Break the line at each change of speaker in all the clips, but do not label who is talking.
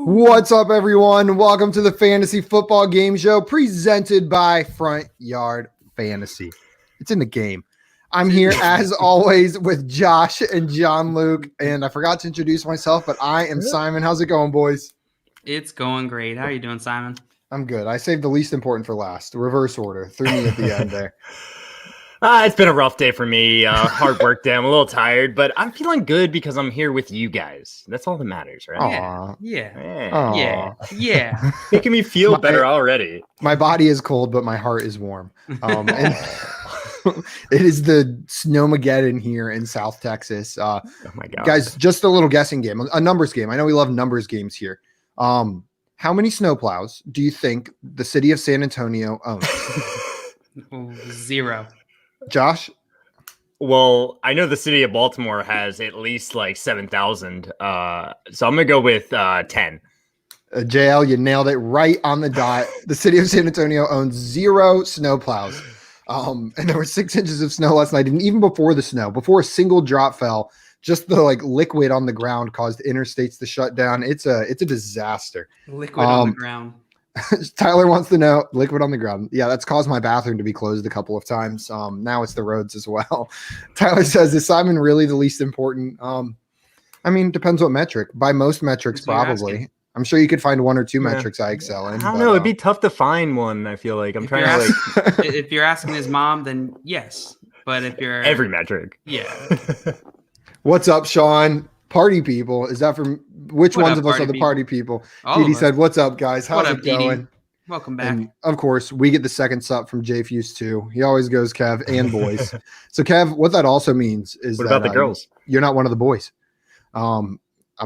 What's up, everyone? Welcome to the Fantasy Football Game Show presented by Front Yard Fantasy. It's in the game. I'm here, as always, with Josh and John Luke, and I forgot to introduce myself, but I am Simon. How's it going, boys?
It's going great. How are you doing, Simon?
I'm good. I saved the least important for last. Reverse order. Threw me at the end there.
It's been a rough day for me. Hard work day. I'm a little tired, but I'm feeling good because I'm here with you guys. That's all that matters, right?
Yeah.
Making me feel better already.
My body is cold, but my heart is warm. And it is the Snowmageddon here in South Texas.
Oh my God.
Guys, just a little guessing game, a numbers game. I know we love numbers games here. How many snowplows do you think the city of San Antonio owns?
0.
Josh?
Well, I know the city of Baltimore has at least like 7,000. So I'm going to go with 10.
JL, you nailed it right on the dot. The city of San Antonio owns 0 snowplows. And there were 6 inches of snow last night. And even before the snow, before a single drop fell, just the liquid on the ground caused interstates to shut down. It's a disaster.
Liquid on the ground.
Tyler wants to know liquid on the ground. Yeah, that's caused my bathroom to be closed a couple of times. Now it's the roads as well. Tyler says, is Simon really the least important? I mean, depends what metric. By most metrics, probably. I'm sure you could find 1 or 2 metrics I excel in.
I don't know. It'd be tough to find one. I feel like I'm trying to
if you're asking his mom, then yes. But if you're
every metric,
yeah.
What's up, Sean? Party people. Is that from which ones of us are the party people? Petey said, "What's up, guys? How's it going?"
Welcome back.
And of course, we get the second sup from Jay Fuse too. He always goes Kev and boys. So Kev, what that also means is
what about the girls?
You're not one of the boys. I'm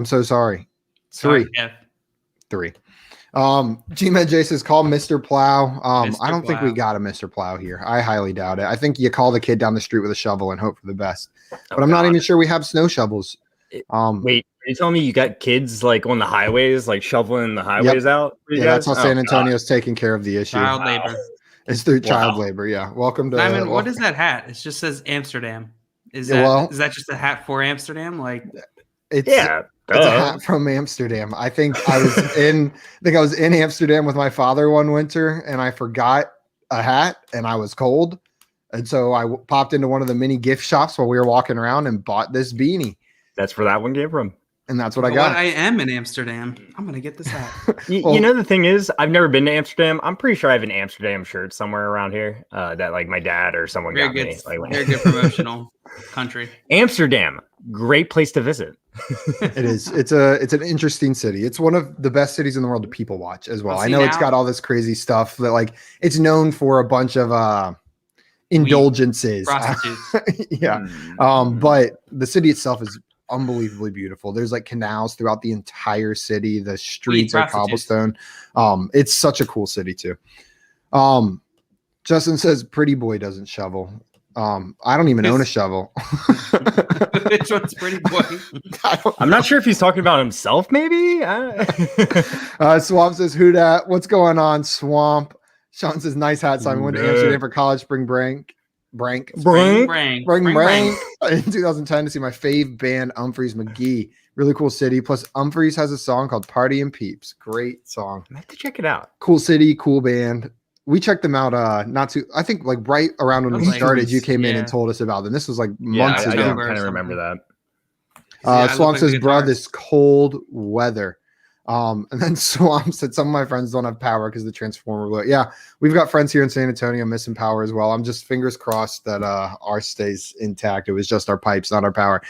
so sorry.
Sorry,
3. Kev. 3. G-Man J says, call Mr. Plow. I don't think we got a Mr. Plow here. I highly doubt it. I think you call the kid down the street with a shovel and hope for the best. But I'm not even sure we have snow shovels.
Wait, are you telling me you got kids like on the highways, like shoveling the highways out?
Yeah, that's how San Antonio's taking care of the issue.
Child labor.
It's through child labor. Yeah. Welcome to.
Simon, what is that hat? It just says Amsterdam. Is that just a hat for Amsterdam? Like,
it's a hat from Amsterdam. I think I was in Amsterdam with my father one winter, and I forgot a hat, and I was cold, and so I popped into one of the mini gift shops while we were walking around and bought this beanie.
That's where that one came from.
And that's what I got.
I am in Amsterdam. I'm going to get this hat.
You know, the thing is, I've never been to Amsterdam. I'm pretty sure I have an Amsterdam shirt somewhere around here that like my dad or someone got me.
Very good promotional country.
Amsterdam, great place to visit.
It is. It's an interesting city. It's one of the best cities in the world to people watch as well. I know it's got all this crazy stuff that like it's known for a bunch of indulgences.
Prostitutes.
Yeah. But the city itself is unbelievably beautiful. There's like canals throughout the entire city. The streets are cobblestone. It's such a cool city too. Justin says pretty boy doesn't shovel. I don't even own a shovel.
Which one's pretty boy?
I'm not sure if he's talking about himself, maybe.
Swamp says, who dat? What's going on, Swamp? Sean says, nice hat, Simon. Went to Amsterdam for college spring break. In 2010 to see my fave band Umphreys McGee. Really cool city. Plus Umphreys has a song called Party and Peeps. Great song.
I have to check it out.
Cool city, cool band. We checked them out I think like right around when we started, you came in and told us about them. This was like months ago.
I kind of remember that.
Swamp says, bro, this cold weather. And then Swamp said some of my friends don't have power because the transformer blew. Yeah, we've got friends here in San Antonio missing power as well. I'm just fingers crossed that ours stays intact. It was just our pipes, not our power.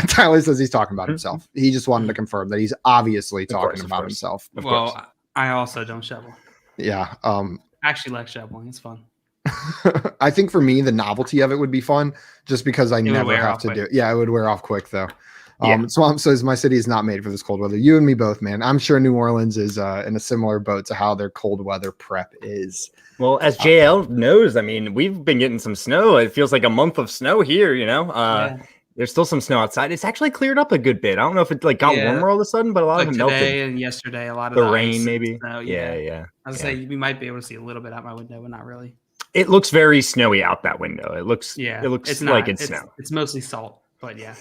Tyler says he's talking about himself. He just wanted to confirm that he's obviously talking about himself.
Well, I also don't shovel.
Yeah.
I actually like shoveling. It's fun.
I think for me, the novelty of it would be fun just because I never have to do it. Yeah, it would wear off quick though. Swamp says my city is not made for this cold weather. You and me both, man. I'm sure New Orleans is in a similar boat to how their cold weather prep is.
Well, as JL knows, I mean, we've been getting some snow. It feels like a month of snow here, you know. There's still some snow outside. It's actually cleared up a good bit. I don't know if it like got warmer all of a sudden, but a lot of it melted.
Today and yesterday, a lot of
the rain, maybe.
Snow,
yeah.
I was say we might be able to see a little bit out my window, but not really.
It looks very snowy out that window. It looks like it's snow.
It's mostly salt. But yeah,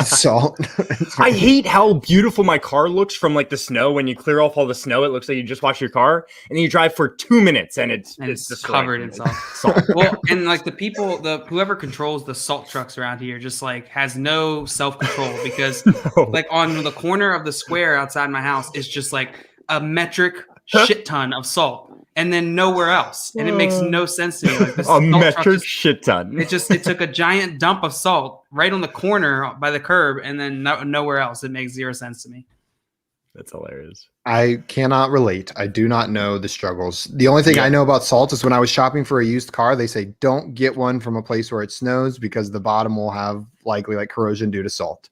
salt.
I hate how beautiful my car looks from like the snow. When you clear off all the snow, it looks like you just washed your car, and then you drive for 2 minutes and it's
covered in salt. Well, and like whoever controls the salt trucks around here just like has no self-control because like on the corner of the square outside my house is just like a metric shit ton of salt. And then nowhere else, and it makes no sense to me. Like this
a metric shit ton.
It took a giant dump of salt right on the corner by the curb, and then nowhere else. It makes zero sense to me.
That's hilarious.
I cannot relate. I do not know the struggles. The only thing I know about salt is when I was shopping for a used car, they say don't get one from a place where it snows because the bottom will have likely like corrosion due to salt.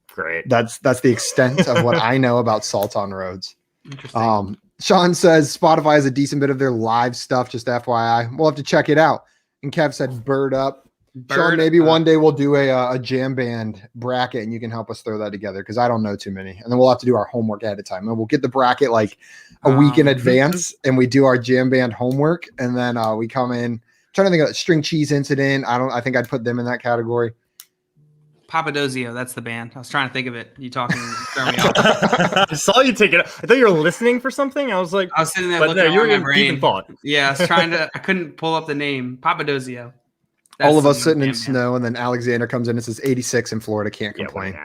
Great.
That's the extent of what I know about salt on roads.
Interesting.
Sean says Spotify has a decent bit of their live stuff, just FYI. We'll have to check it out. And Kev said bird up. Sean, maybe one day we'll do a jam band bracket and you can help us throw that together because I don't know too many. And then we'll have to do our homework ahead of time. And we'll get the bracket like a week in advance and we do our jam band homework. And then we come in. I'm trying to think of String Cheese Incident. I think I'd put them in that category.
Papadozio, that's the band. I was trying to think of it. You talking throw me off.
I saw you take it. I thought you were listening for something. I was
sitting there looking
you were
at my
in
brain.
deep thought.
Yeah, I couldn't pull up the name. Papadozio.
All of us sitting in snow, and then Alexander comes in and says 86 in Florida, can't complain.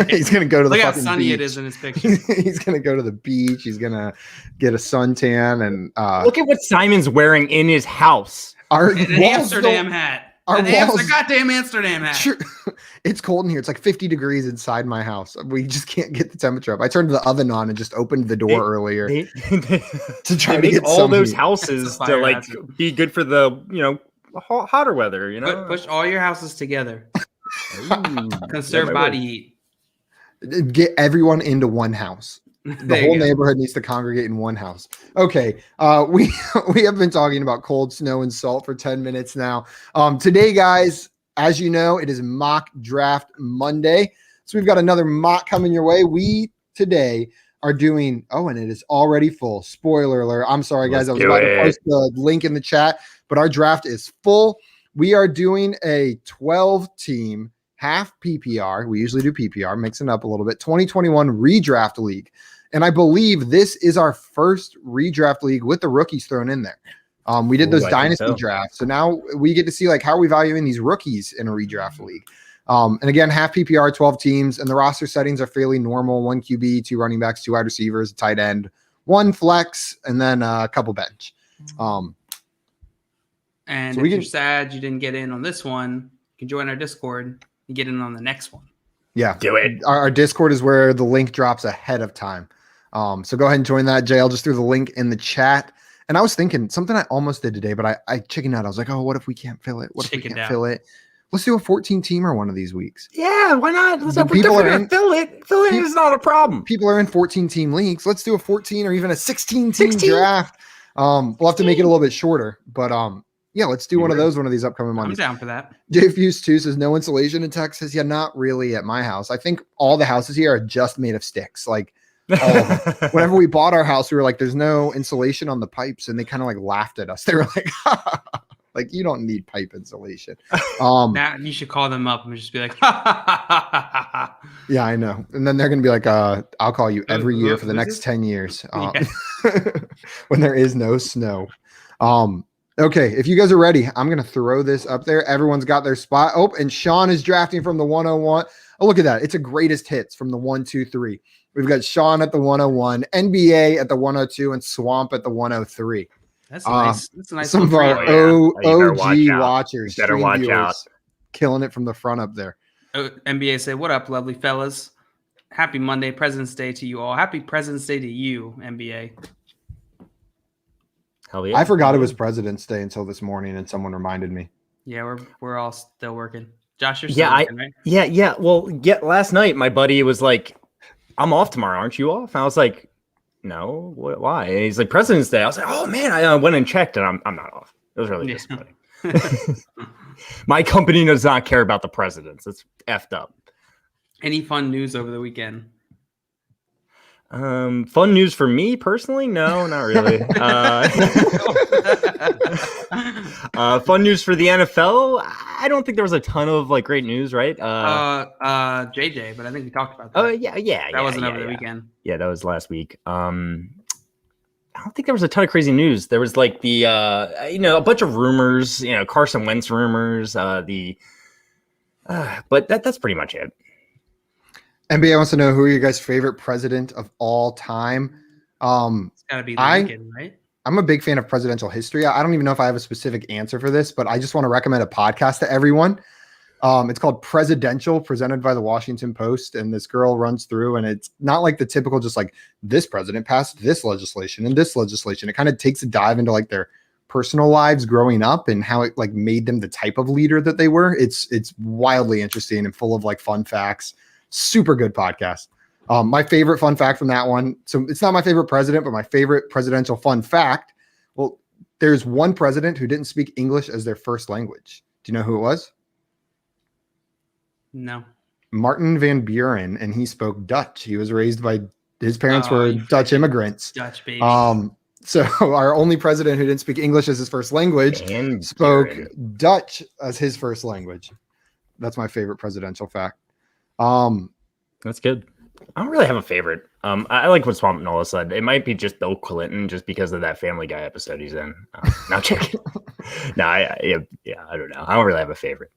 He's gonna go to the
Look how
fucking
sunny
beach.
it is in his picture.
He's gonna go to the beach. He's gonna get a suntan and
look at what Simon's wearing in his house.
An Amsterdam hat. A goddamn Amsterdam hat.
Sure. It's cold in here. It's like 50 degrees inside my house. We just can't get the temperature up. I turned the oven on and just opened the door earlier to try to get
all those
heat.
houses to like be good for the hotter weather.
Push all your houses together. Conserve body heat.
Get everyone into one house. The whole neighborhood needs to congregate in one house. Okay. We have been talking about cold, snow, and salt for 10 minutes now. Today, guys, as you know, it is Mock Draft Monday. So we've got another mock coming your way. We today are doing, and it is already full. Spoiler alert. I'm sorry, guys. I was about to post the link in the chat, but our draft is full. We are doing a 12-team half PPR. We usually do PPR, mixing up a little bit. 2021 redraft league. And I believe this is our first redraft league with the rookies thrown in there. We did those Dynasty drafts. So now we get to see like how are we valuing these rookies in a redraft league. And again, half PPR, 12 teams, and the roster settings are fairly normal. 1 QB, 2 running backs, 2 wide receivers, a tight end, 1 flex, and then a couple bench.
And if you're sad you didn't get in on this one, you can join our Discord and get in on the next one.
Yeah.
Do it.
Our Discord is where the link drops ahead of time. So go ahead and join that. JL just threw the link in the chat. And I was thinking something I almost did today, but I chickened out. I was like, what if we can't fill it? What if we can't fill it? Let's do a 14-teamer one of these weeks.
Yeah, why not?
People are in,
fill it. Fill it is not a problem.
People are in 14-team leagues. Let's do a 14 or even a 16-team draft. We'll have to make it a little bit shorter, but yeah, let's do one of these upcoming months.
I'm down for that.
JFuse2 says no insulation in Texas. Yeah, not really at my house. I think all the houses here are just made of sticks. Like all of them. Whenever we bought our house, we were like, there's no insulation on the pipes. And they kind of like laughed at us. They were like, like, you don't need pipe insulation.
Now you should call them up and just be like,
yeah, I know. And then they're going to be like, I'll call you every year for the next 10 years when there is no snow. Okay, if you guys are ready, I'm going to throw this up there. Everyone's got their spot. Oh, and Sean is drafting from the 101. Oh, look at that. It's a greatest hits from the 1, 2, 3. We've got Sean at the 101, NBA at the 102, and Swamp at the 103.
That's nice. That's a nice.
Some of our OG watchers,
better watch out,
killing it from the front up there.
NBA say, "What up, lovely fellas? Happy Monday, President's Day to you all. Happy President's Day to you, NBA."
Hell yeah.
I forgot it was President's Day until this morning, and someone reminded me.
Yeah, we're all still working. Josh, you're still working, right?
Yeah. Well, last night my buddy was like, "I'm off tomorrow. Aren't you off?" And I was like, "No, why?" And he's like, "President's Day." I was like, "Oh man!" I went and checked, and I'm not off. It was really disappointing. My company does not care about the presidents. It's effed up.
Any fun news over the weekend?
Fun news for me personally? No, not really. Fun news for the NFL? I don't think there was a ton of like great news, right?
JJ, but I think we talked about that.
Oh yeah.
That wasn't over the weekend.
Yeah, that was last week. I don't think there was a ton of crazy news. There was like the a bunch of rumors, Carson Wentz rumors, but that's pretty much it.
NBA wants to know, who are your guys' favorite president of all time?
It's got to be Lincoln, right?
I'm a big fan of presidential history. I don't even know if I have a specific answer for this, but I just want to recommend a podcast to everyone. It's called Presidential, presented by the Washington Post, and this girl runs through, and it's not like the typical just like this president passed this legislation and this legislation. It kind of takes a dive into like their personal lives growing up and how it like made them the type of leader that they were. It's wildly interesting and full of like fun facts. Super good podcast. My favorite fun fact from that one. So it's not my favorite president, but my favorite presidential fun fact. Well, there's one president who didn't speak English as their first language. Do you know who it was?
No.
Martin Van Buren, and he spoke Dutch. He was raised by his parents were Dutch immigrants.
Dutch baby.
So our only president who didn't speak English as his first language spoke Dutch as his first language. That's my favorite presidential fact.
That's good. I don't really have a favorort. I like what Swamp Nola said. It might be just Bill Clinton, just because of that Family Guy episode he's in. Now check it. No, I don't know. I don't really have a favorite.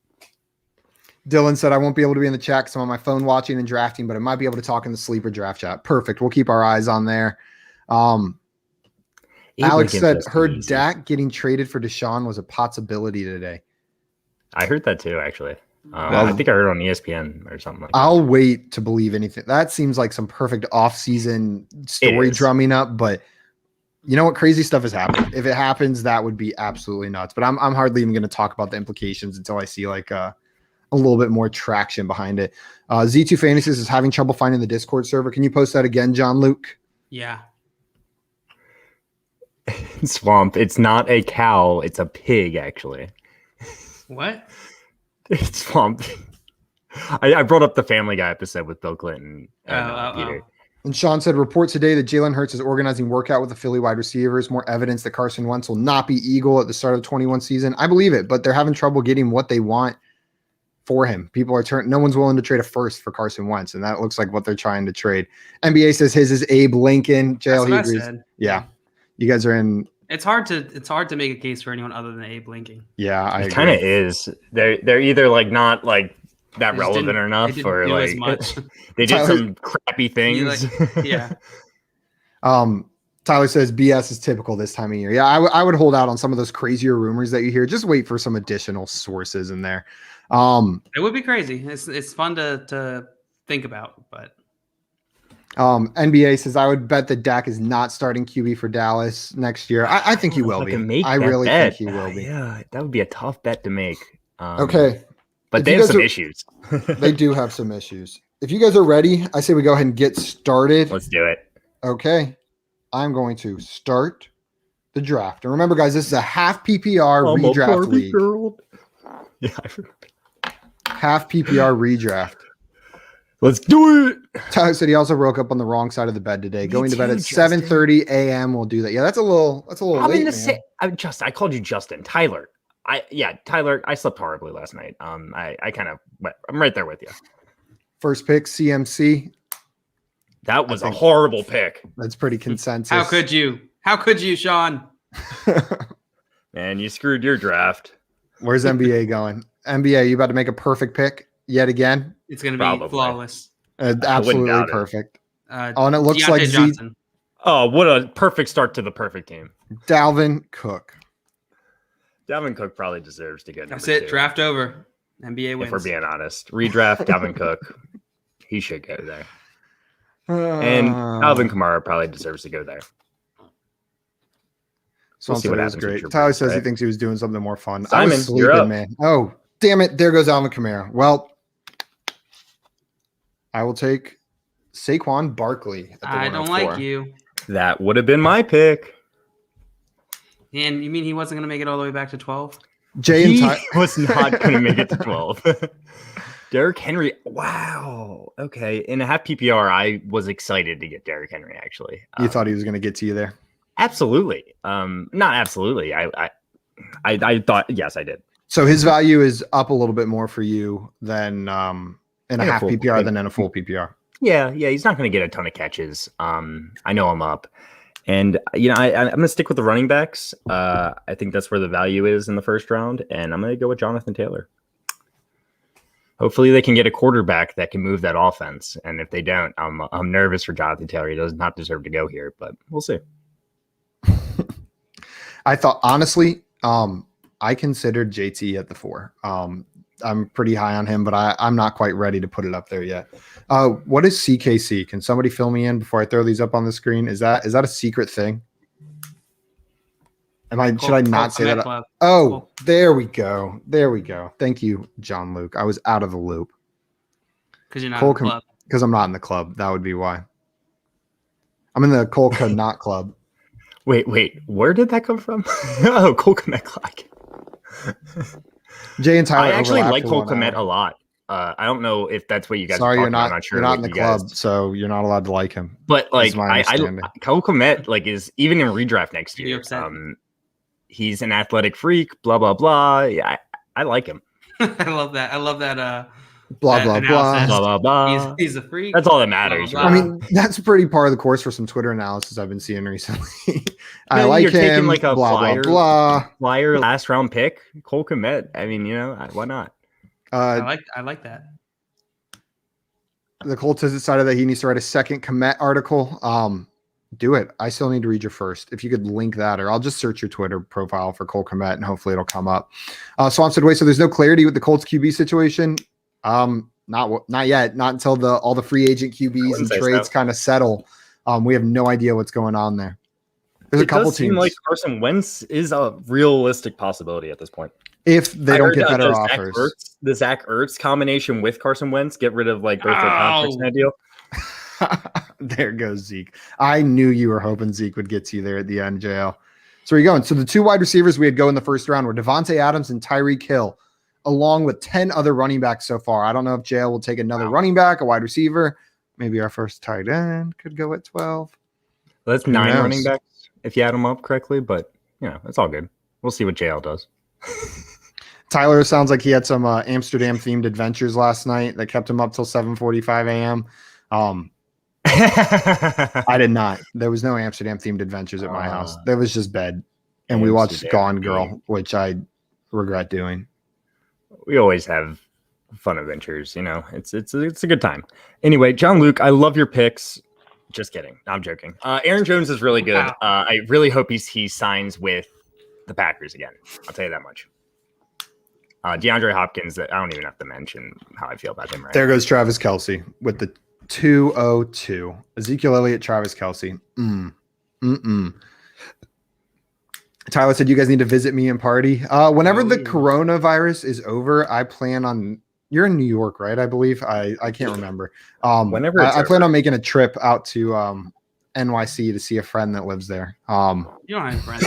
Dylan said, I won't be able to be in the chat because I'm on my phone watching and drafting, but I might be able to talk in the sleeper draft chat. Perfect. We'll keep our eyes on there. Alex said, heard Dak getting traded for Deshaun was a possibility today.
I heard that too, actually. I think I heard on ESPN or something like that.
I'll wait to believe anything. That seems like some perfect off-season story drumming up, but you know what? Crazy stuff has happened. If it happens, that would be absolutely nuts. But I'm hardly even going to talk about the implications until I see like a little bit more traction behind it. Z2 Fantasies is having trouble finding the Discord server. Can you post that again, John Luke?
Yeah.
Swamp. It's not a cow. It's a pig, actually.
What?
It's Swamp. I brought up the Family Guy episode with Bill Clinton and Peter.
And Sean said, report today that Jalen Hurts is organizing workout with the Philly wide receivers. More evidence that Carson Wentz will not be Eagle at the start of the 21 season. I believe it, but they're having trouble getting what they want for him. People are no one's willing to trade a first for Carson Wentz, and that looks like what they're trying to trade. NBA says his is Abe Lincoln. JL, he agrees. Yeah. You guys are in.
It's hard to make a case for anyone other than Abe Lincoln.
Yeah,
it kind of is. They're either like not like that relevant enough, or like they did some crappy things.
Yeah.
Tyler says BS is typical this time of year. Yeah, I would hold out on some of those crazier rumors that you hear. Just wait for some additional sources in there.
It would be crazy. It's fun to think about, but.
NBA says, I would bet that Dak is not starting QB for Dallas next year. I think he will be. I really think he will be.
Yeah, that would be a tough bet to make.
Okay.
But they have some issues.
They do have some issues. If you guys are ready, I say we go ahead and get started.
Let's do it.
Okay. I'm going to start the draft. And remember, guys, this is a half PPR redraft league.
Yeah.
Half PPR redraft.
Let's do it.
Tyler said he also woke up on the wrong side of the bed today. Going to bed at 7:30 a.m. We'll do that. Yeah, that's a little late.
I called you Justin. Tyler. Tyler, I slept horribly last night. I'm right there with you.
First pick, CMC.
That was a horrible pick.
That's pretty consensus.
How could you, Sean?
Man, you screwed your draft.
Where's NBA going? NBA, you about to make a perfect pick yet again?
It's going to be flawless.
Absolutely perfect. And it looks
Deontay
like
Johnson.
Oh, what a perfect start to the perfect team.
Dalvin Cook.
Dalvin Cook probably deserves to get.
That's it. 2. Draft over. NBA wins.
If we're being honest, redraft Dalvin Cook. He should go there. And Alvin Kamara probably deserves to go there.
So we'll see what happens. Great. Tyler says he thinks he was doing something more fun.
Simon,
I was sleeping, you're up. Man. Oh, damn it. There goes Alvin Kamara. Well, I will take Saquon Barkley.
I don't like you.
That would have been my pick.
And you mean he wasn't going to make it all the way back to 12?
He was not going to make it to 12. Derrick Henry. Wow. Okay. In a half PPR, I was excited to get Derrick Henry. Actually,
You thought he was going to get to you there?
absolutely. Not absolutely. I thought yes, I did.
So his value is up a little bit more for you than in a half
full
PPR than in a full PPR.
Yeah. He's not going to get a ton of catches. I know I'm up, and I'm going to stick with the running backs. I think that's where the value is in the first round, and I'm going to go with Jonathan Taylor. Hopefully they can get a quarterback that can move that offense. And if they don't, I'm nervous for Jonathan Taylor. He does not deserve to go here, but we'll see.
I thought, honestly, I considered JT at the 4. I'm pretty high on him, but I'm not quite ready to put it up there yet. What is CKC? Can somebody fill me in before I throw these up on the screen? Is that a secret thing? Should I not say that?
Club.
Oh, there we go. There we go. Thank you, John Luke. I was out of the loop.
Because you're not in the club.
Because I'm not in the club. That would be why. I'm in the Cole Not club.
Wait. Where did that come from? Oh, Cole Kmet Clock.
Jay and Tyler.
I actually like Cole Kmet a lot. I don't know if that's what you guys.
Sorry,
are
you're not.
I'm not sure
you're not in the club,
guys...
so you're not allowed to like him.
But like, Cole Kmet is even in redraft next year. He's an athletic freak. Blah blah blah. Yeah, I like him.
I love that.
Blah blah blah.
Blah blah blah.
He's a freak.
That's all that matters.
Blah, blah,
blah. I mean, that's pretty par of the course for some Twitter analysis I've been seeing recently. I
No,
like
you're
him.
taking like a
blah
flyer
blah.
last round pick, Cole Kmet. I mean, why not?
I like that.
The Colts has decided that he needs to write a second Kmet article. Do it. I still need to read your first. If you could link that, or I'll just search your Twitter profile for Cole Kmet and hopefully it'll come up. Swamp said, wait, so there's no clarity with the Colts QB situation? Not yet. Not until all the free agent QBs and trades kind of settle. We have no idea what's going on there. There's a couple teams. Seem
like Carson Wentz is a realistic possibility at this point.
If they don't get better offers.
The Zach Ertz combination with Carson Wentz, get rid of like both their contracts in that deal.
There goes Zeke. I knew you were hoping Zeke would get to you there at the end, JL. So where are you going? So the 2 wide receivers we had go in the first round were Devontae Adams and Tyreek Hill, along with 10 other running backs so far. I don't know if JL will take another running back, a wide receiver. Maybe our first tight end could go at 12.
Well, that's 9 running backs if you add them up correctly, but it's all good. We'll see what JL does.
Tyler sounds like he had some Amsterdam themed adventures last night that kept him up till 7:45 a.m. I did not. There was no Amsterdam themed adventures at my house. There was just bed, and we watched Gone Girl, which I regret doing.
We always have fun adventures, It's a good time. Anyway, John Luke, I love your picks. Just kidding. I'm joking. Aaron Jones is really good. Wow. I really hope he signs with the Packers again. I'll tell you that much. DeAndre Hopkins, I don't even have to mention how I feel about him right
there now. Goes Travis Kelce with the 202. Ezekiel Elliott, Travis Kelce. Tyler said, you guys need to visit me and party. Whenever the coronavirus is over, I plan on, you're in New York, right? I believe. I can't remember. Whenever I plan on making a trip out to NYC to see a friend that lives there.
You don't have a friend.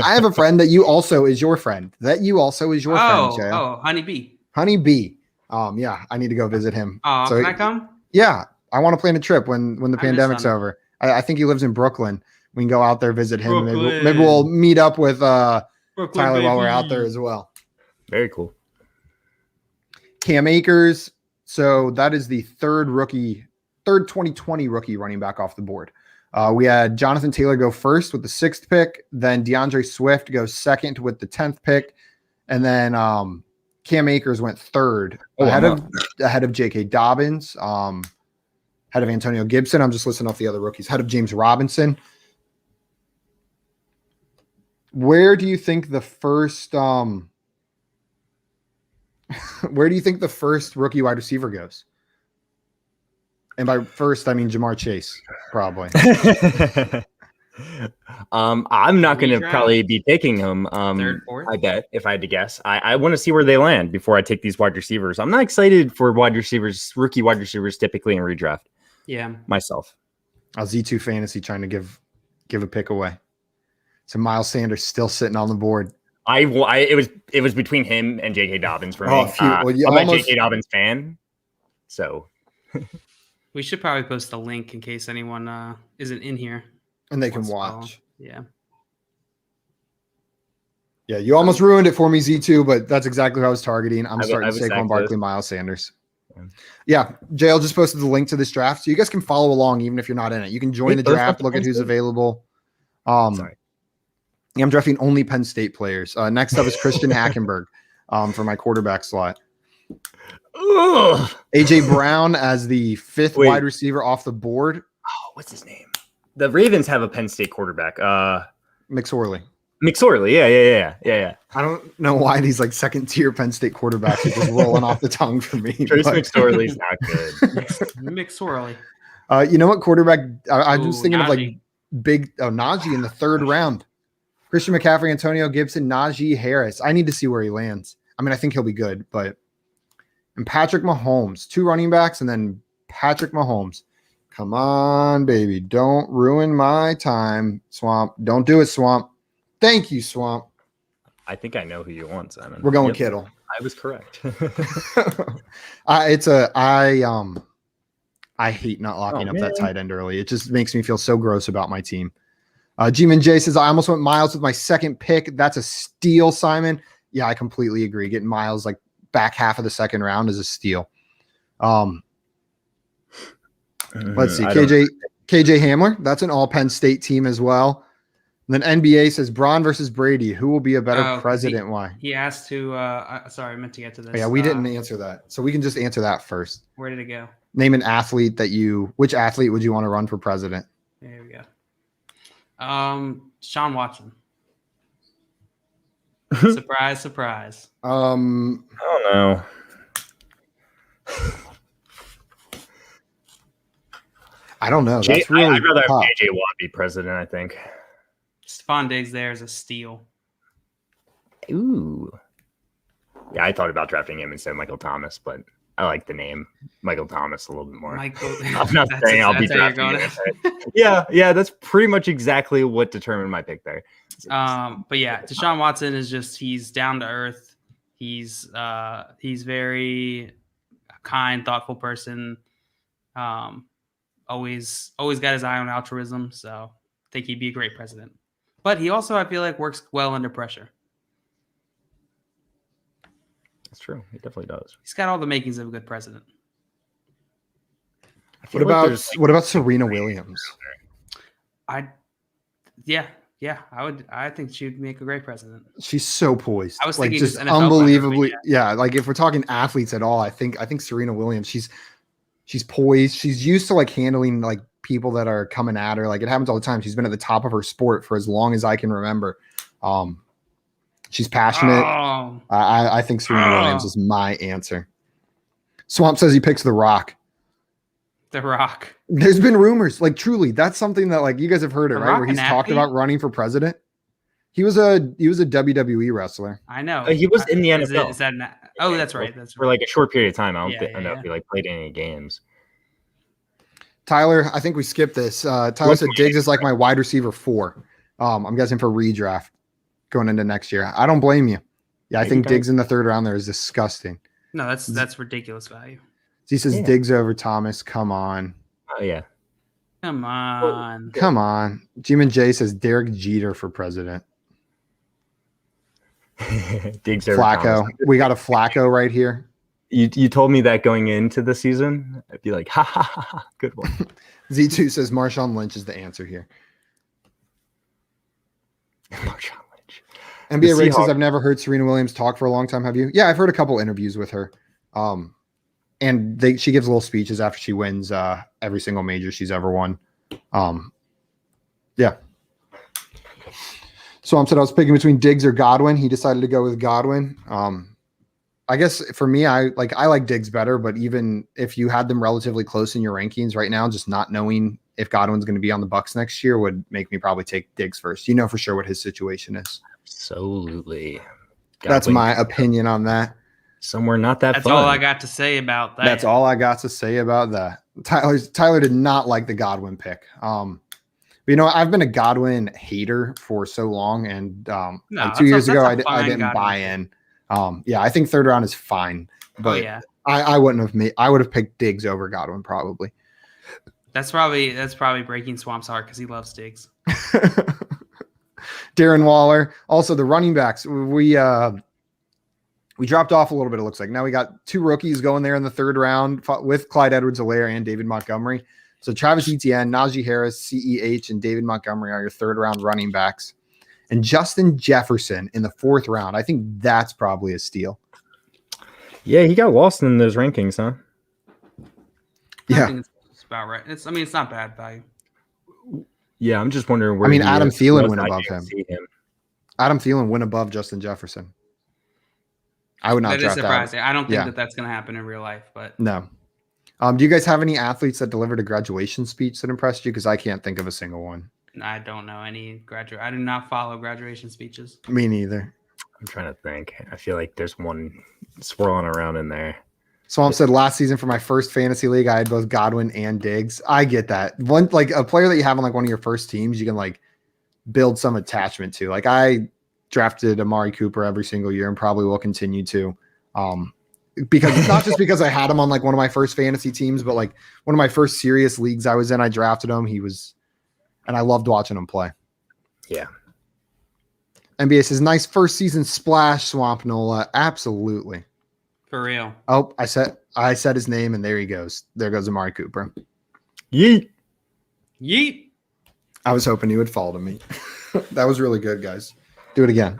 I have a friend that you also is your friend. Friend, Jay.
Honey B.
Honey B. Yeah, I need to go visit him.
Can I come?
Yeah, I want to plan a trip when the pandemic's over. I think he lives in Brooklyn. We can go out there, visit him. Maybe we'll meet up with Tyler while we're out there as well.
Very cool.
Cam Akers. So that is the third 2020 rookie running back off the board. We had Jonathan Taylor go first with the 6th pick. Then DeAndre Swift goes second with the 10th pick. And then Cam Akers went third ahead of J.K. Dobbins, ahead of Antonio Gibson. I'm just listing off the other rookies. Ahead of James Robinson. Where do you think the first rookie wide receiver goes? And by first, I mean Jamar Chase, probably.
I'm not going to probably be taking him.
Third, fourth?
I bet if I had to guess. I want to see where they land before I take these wide receivers. I'm not excited for rookie wide receivers, typically in redraft.
Yeah,
myself.
Z2 Fantasy trying to give a pick away. So Miles Sanders still sitting on the board.
It was between him and J.K. Dobbins for me.
Oh, phew. Well, you
I'm a
almost-
J.K. Dobbins fan, so
We should probably post a link in case anyone isn't in here.
And they can
wants to follow.
watch.
Yeah.
Yeah, you almost ruined it for me, Z2, but that's exactly what I was targeting. I'm
I
starting
was
Saquon
Zach
Barkley,
Wilson.
Miles Sanders.
Yeah.
Yeah, JL just posted the link to this draft, so you guys can follow along even if you're not in it. You can join
Wait,
the
those
draft,
are
look at
Penn
who's
State?
available.
Sorry.
Yeah, I'm drafting only Penn State players. Next up is Christian Hackenberg for my quarterback slot.
Ugh.
AJ Brown as the fifth
Wait.
wide receiver off the board.
Oh, what's his name? The Ravens have a Penn State quarterback.
McSorley.
McSorley. Yeah.
I don't know why these like second tier Penn State quarterbacks are just rolling off the tongue for me.
Trace
but-
McSorley's not good.
McSorley.
You know what quarterback? I'm just
Ooh,
thinking of like
Najee.
Najee in the third round. Christian McCaffrey, Antonio Gibson, Najee Harris. I need to see where he lands. I mean, I think he'll be good, but and Patrick Mahomes, 2 running backs, and then Patrick Mahomes. Come on, baby. Don't ruin my time, Swamp. Don't do it, Swamp. Thank you, Swamp.
I think I know who you want, Simon.
We're going
Yep,
Kittle.
I was correct.
I hate not locking
Oh,
up that
man.
tight end early. It just makes me feel so gross about my team. G-Man J says, I almost went Miles with my second pick. That's a steal, Simon. Yeah, I completely agree. Getting Miles like back half of the second round is a steal. Let's see.
I don't-
KJ Hamler. That's an all Penn State team as well. And then NBA says Braun versus Brady. Who will be a better president? Why?
He asked to. Sorry, I meant to get to this.
Oh, yeah, we didn't answer that. So we can just answer that first.
Where did it go?
Name an athlete which athlete would you want to run for president?
There we go. Sean Watson. Surprise, surprise.
I don't know.
I don't know. That's really
I'd rather have
tough.
JJ Watt be president, I think.
Stephon Diggs there is a steal.
Ooh. Yeah, I thought about drafting him instead of Michael Thomas, but I like the name Michael Thomas a little bit more.
Michael.
I'm not saying I'll be drafting him. Yeah, that's pretty much exactly what determined my pick there.
But yeah, Deshaun Watson is he's down to earth. He's very kind, thoughtful person. Always got his eye on altruism. So I think he'd be a great president. But he also, I feel like, works well under pressure.
That's true. He definitely does.
He's got all the makings of a good president.
What about Serena Williams?
I think she'd make a great president.
She's so poised.
I was
like
thinking
just
just NFL
unbelievably.
player,
Yeah, like if we're talking athletes at all, I think Serena Williams. She's poised. She's used to like handling like people that are coming at her. Like it happens all the time. She's been at the top of her sport for as long as I can remember. She's passionate.
Oh.
I think Serena Williams is my answer. Swamp says he picks The Rock.
The Rock.
There's been rumors, like truly, that's something that like you guys have heard it,
The
right?
Rock
Where he's
an
talked
athlete?
about running for president. He was a WWE wrestler.
I know.
He was in the NFL.
Is that oh, that's right. That's
For
right.
like a short period of time. I don't know
Yeah.
if he like played any games.
Tyler, I think we skipped this. Tyler said Diggs is like my wide receiver 4. I'm guessing for redraft going into next year. I don't blame you. Yeah, I think Diggs in the 3rd round there is disgusting.
No, that's ridiculous value.
He says
Yeah.
Diggs over Thomas. Come on.
Oh yeah.
Come on.
Come on. G-Man J says Derek Jeter for president.
Diggs over
Flacco.
Thomas.
We got a Flacco right here.
You told me that going into the season. I'd be like, ha ha ha, ha. Good one.
Z2 says Marshawn Lynch is the answer here.
Marshawn Lynch.
NBA Rick says
Seahawks-
I've never heard Serena Williams talk for a long time. Have you? Yeah, I've heard a couple interviews with her. And she gives little speeches after she wins every single major she's ever won. Yeah. So I said I was picking between Diggs or Godwin. He decided to go with Godwin. I guess for me, I like Diggs better, but even if you had them relatively close in your rankings right now, just not knowing if Godwin's going to be on the Bucs next year would make me probably take Diggs first. You know for sure what his situation is.
Absolutely.
That's
Godwin,
my opinion on that.
somewhere not that
That's
fun.
all I got to say about that.
That's all I got to say about that. Tyler did not like the Godwin pick. You know, I've been a Godwin hater for so long, and
No,
like 2 years ago, I didn't
Godwin
buy in. Yeah, I think third round is fine, but
yeah.
I wouldn't have made. I would have picked Diggs over Godwin probably.
That's probably breaking Swamp's heart because he loves Diggs.
Darren Waller. Also, the running backs. We dropped off a little bit, it looks like. Now we got 2 rookies going there in the third round with Clyde Edwards-Helaire and David Montgomery. So Travis Etienne, Najee Harris, CEH, and David Montgomery are your third round running backs. And Justin Jefferson in the 4th round. I think that's probably a steal.
Yeah, he got lost in those rankings, huh?
Yeah.
I think it's about right. It's not bad value.
Yeah, I'm just wondering where.
I mean, Adam Thielen went above him. Adam Thielen went above Justin Jefferson. I would not
That is
draft
surprising.
that.
I don't think that's going to happen in real life, but
no. Do you guys have any athletes that delivered a graduation speech that impressed you? Because I can't think of a single one.
I don't know any I do not follow graduation speeches.
Me neither.
I'm trying to think. I feel like there's one swirling around in there.
Swamp said last season for my first fantasy league, I had both Godwin and Diggs. I get that. One like a player that you have on like one of your first teams, you can like build some attachment to. Like I drafted Amari Cooper every single year and probably will continue to. Because not just because I had him on like one of my first fantasy teams, but like one of my first serious leagues I was in, I drafted him. And I loved watching him play.
Yeah.
NBA says nice first season splash, Swamp Nola. Absolutely.
For real.
Oh, I said his name and there he goes. There goes Amari Cooper.
Yeet.
Yeet.
I was hoping he would fall to me. That was really good, guys. Do it again.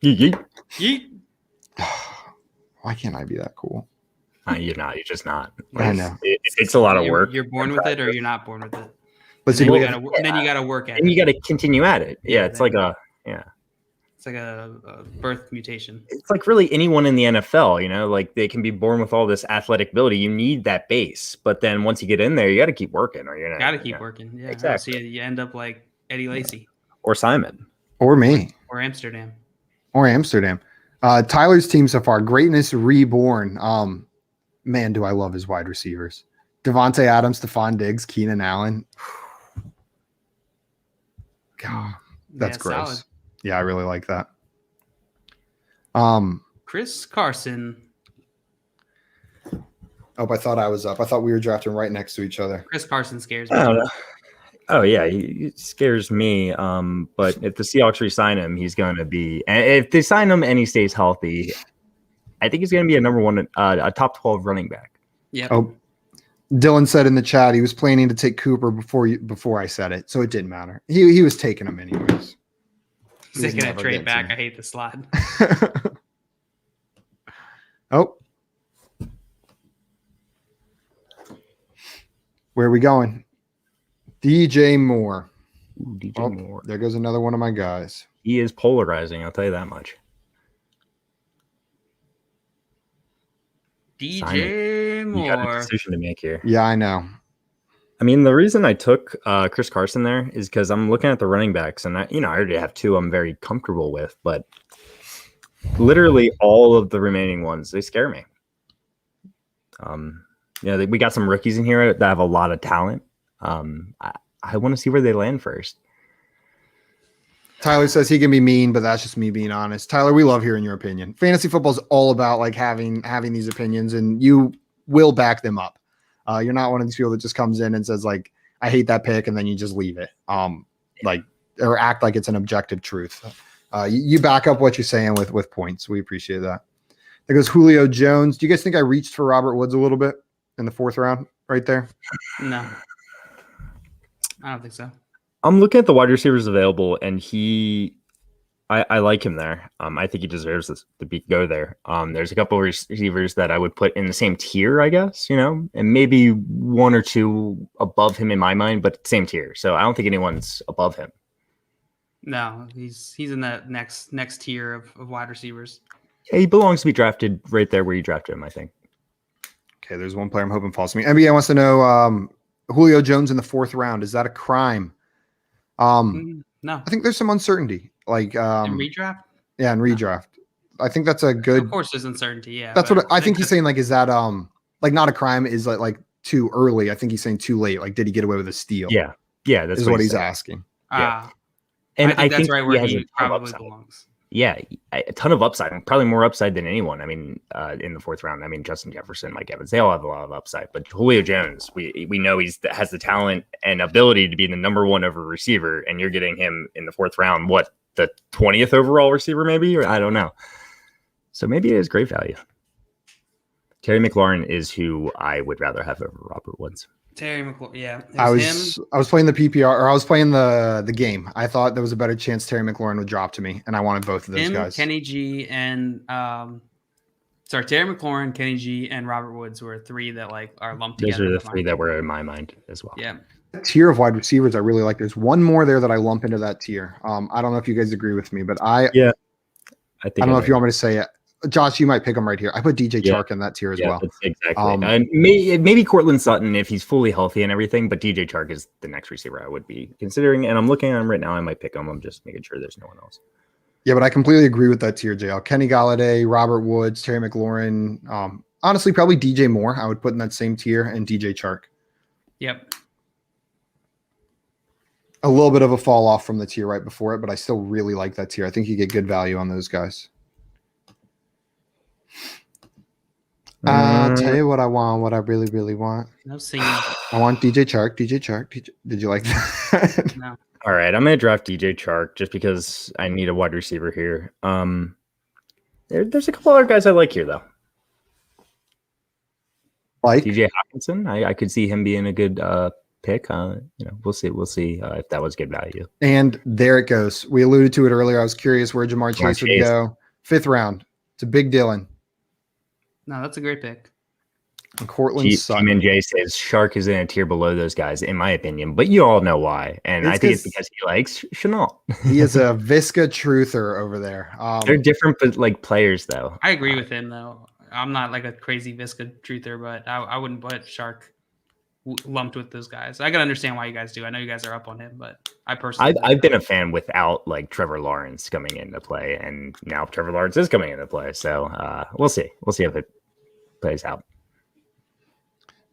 Yeet.
Yeet.
Why can't I be that cool?
You're not. You're just not.
I know.
It's a lot of work.
You're born with it or you're not born with it.
But
Then you got to work at it.
And you got to continue at it. Yeah, it's like a
It's like a birth mutation.
It's like really anyone in the NFL, you know, like they can be born with all this athletic ability. You need that base, but then once you get in there, you got to keep working, or you're not.
Got to keep working. Yeah,
exactly.
So you end up like Eddie Lacy
or Simon
or me
or Amsterdam.
Tyler's team so far, Greatness Reborn. Man, do I love his wide receivers. Devontae Adams, Stephon Diggs, Keenan Allen. God, that's gross. Solid. Yeah, I really like that.
Chris Carson.
Oh, I thought I was up. I thought we were drafting right next to each other.
Chris Carson scares me.
I don't know. Oh yeah, he scares me. But if the Seahawks re-sign him, he's going to be. And if they sign him and he stays healthy, I think he's going to be a number one, a top 12 running back.
Yeah.
Oh, Dylan said in the chat he was planning to take Cooper before I said it, so it didn't matter. He was taking him anyways.
He's taking that trade back. I hate the slide.
Oh. Where are we going? DJ Moore.
Ooh, DJ Moore.
There goes another one of my guys.
He is polarizing, I'll tell you that much.
DJ Moore.
You got a decision to make here.
Yeah, I know.
I mean, the reason I took Chris Carson there is because I'm looking at the running backs, and I already have two I'm very comfortable with, but literally all of the remaining ones, they scare me. We got some rookies in here that have a lot of talent. I want to see where they land first.
Tyler says he can be mean, but that's just me being honest. Tyler, we love hearing your opinion. Fantasy football is all about like having these opinions, and you will back them up. You're not one of these people that just comes in and says like, I hate that pick, and then you just leave it. Or act like it's an objective truth. You back up what you're saying with points. We appreciate that. There goes Julio Jones. Do you guys think I reached for Robert Woods a little bit in the 4th round right there?
No, I don't think so.
I'm looking at the wide receivers available, and I like him there. I think he deserves to go there. There's a couple of receivers that I would put in the same tier, I guess, and maybe one or two above him in my mind, but same tier. So I don't think anyone's above him.
No, he's in that next tier of wide receivers.
Yeah, he belongs to be drafted right there where you drafted him, I think.
Okay, there's one player I'm hoping falls to me. NBA wants to know Julio Jones in the 4th round. Is that a crime?
No,
I think there's some uncertainty. Like
in redraft.
Yeah, in redraft. I think that's a good.
Of course, there's uncertainty. Yeah,
that's what I think he's saying. Like, is that like not a crime? Is like too early? I think he's saying too late. Like, did he get away with a steal?
Yeah. Yeah, that's
is what he's
saying.
asking.
Yeah.
And
I think
that's right where he probably
upside.
belongs.
Yeah, a ton of upside, probably more upside than anyone. I mean, in the fourth round, I mean, Justin Jefferson, Mike Evans, they all have a lot of upside. But Julio Jones, we know has the talent and ability to be the number one over receiver, and you're getting him in the fourth round. What, the 20th overall receiver, maybe? Or I don't know. So maybe it is great value. Terry McLaurin is who I would rather have over Robert Woods.
Terry McLaurin, yeah.
I was playing the PPR, or I was playing the game. I thought there was a better chance Terry McLaurin would drop to me, and I wanted both of those guys.
Kenny G, and Terry McLaurin, Kenny G, and Robert Woods were three that are lumped together.
Those are the three that were in my mind as well.
Yeah.
Tier of wide receivers I really like. There's one more there that I lump into that tier. I don't know if you guys agree with me, but I don't know if you want me to say it. Josh, you might pick him right here. I put DJ Chark in that tier as well.
Exactly. And maybe Cortland Sutton if he's fully healthy and everything, but DJ Chark is the next receiver I would be considering. And I'm looking at him right now. I might pick him. I'm just making sure there's no one else.
Yeah, but I completely agree with that tier, JL. Kenny Galladay, Robert Woods, Terry McLaurin. Honestly, probably DJ Moore I would put in that same tier, and DJ Chark.
Yep.
A little bit of a fall off from the tier right before it, but I still really like that tier. I think you get good value on those guys. I'll tell you what I want, what I really, really want.
No singing.
I want DJ Chark. Did you like that?
No.
All right, I'm going to draft DJ Chark just because I need a wide receiver here. There's a couple other guys I like here, though.
Like
DJ Hawkinson. I could see him being a good pick. We'll see if that was good value.
And there it goes. We alluded to it earlier. I was curious where Jamar Chase would go. 5th round. It's a big Dylan.
No, that's a great pick.
And Cortland Sutton.
Team NJ says Chark is in a tier below those guys, in my opinion, but you all know why. And I think it's because he likes Chenault.
He is a Visca truther over there.
They're different, but players, though.
I agree with him, though. I'm not like a crazy Visca truther, but I wouldn't put Chark lumped with those guys. I can understand why you guys do. I know you guys are up on him, but I personally
I've been a fan without Trevor Lawrence coming into play, and now Trevor Lawrence is coming into play. So we'll see if it plays out.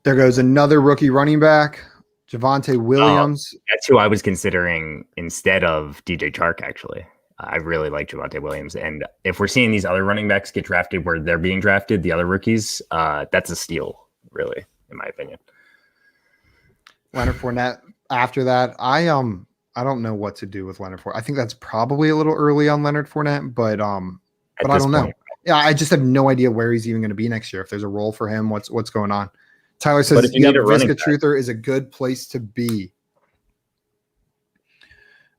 There goes another rookie running back, Javonte Williams.
That's who I was considering instead of DJ Chark, actually. I really like Javonte Williams. And if we're seeing these other running backs get drafted where they're being drafted, the other rookies, that's a steal, really, in my opinion.
Leonard Fournette after that. I don't know what to do with Leonard Fournette. I think that's probably a little early on Leonard Fournette, but I don't know. Yeah, I just have no idea where he's even going to be next year. If there's a role for him, what's going on? Tyler says Visca Truther is a good place to be.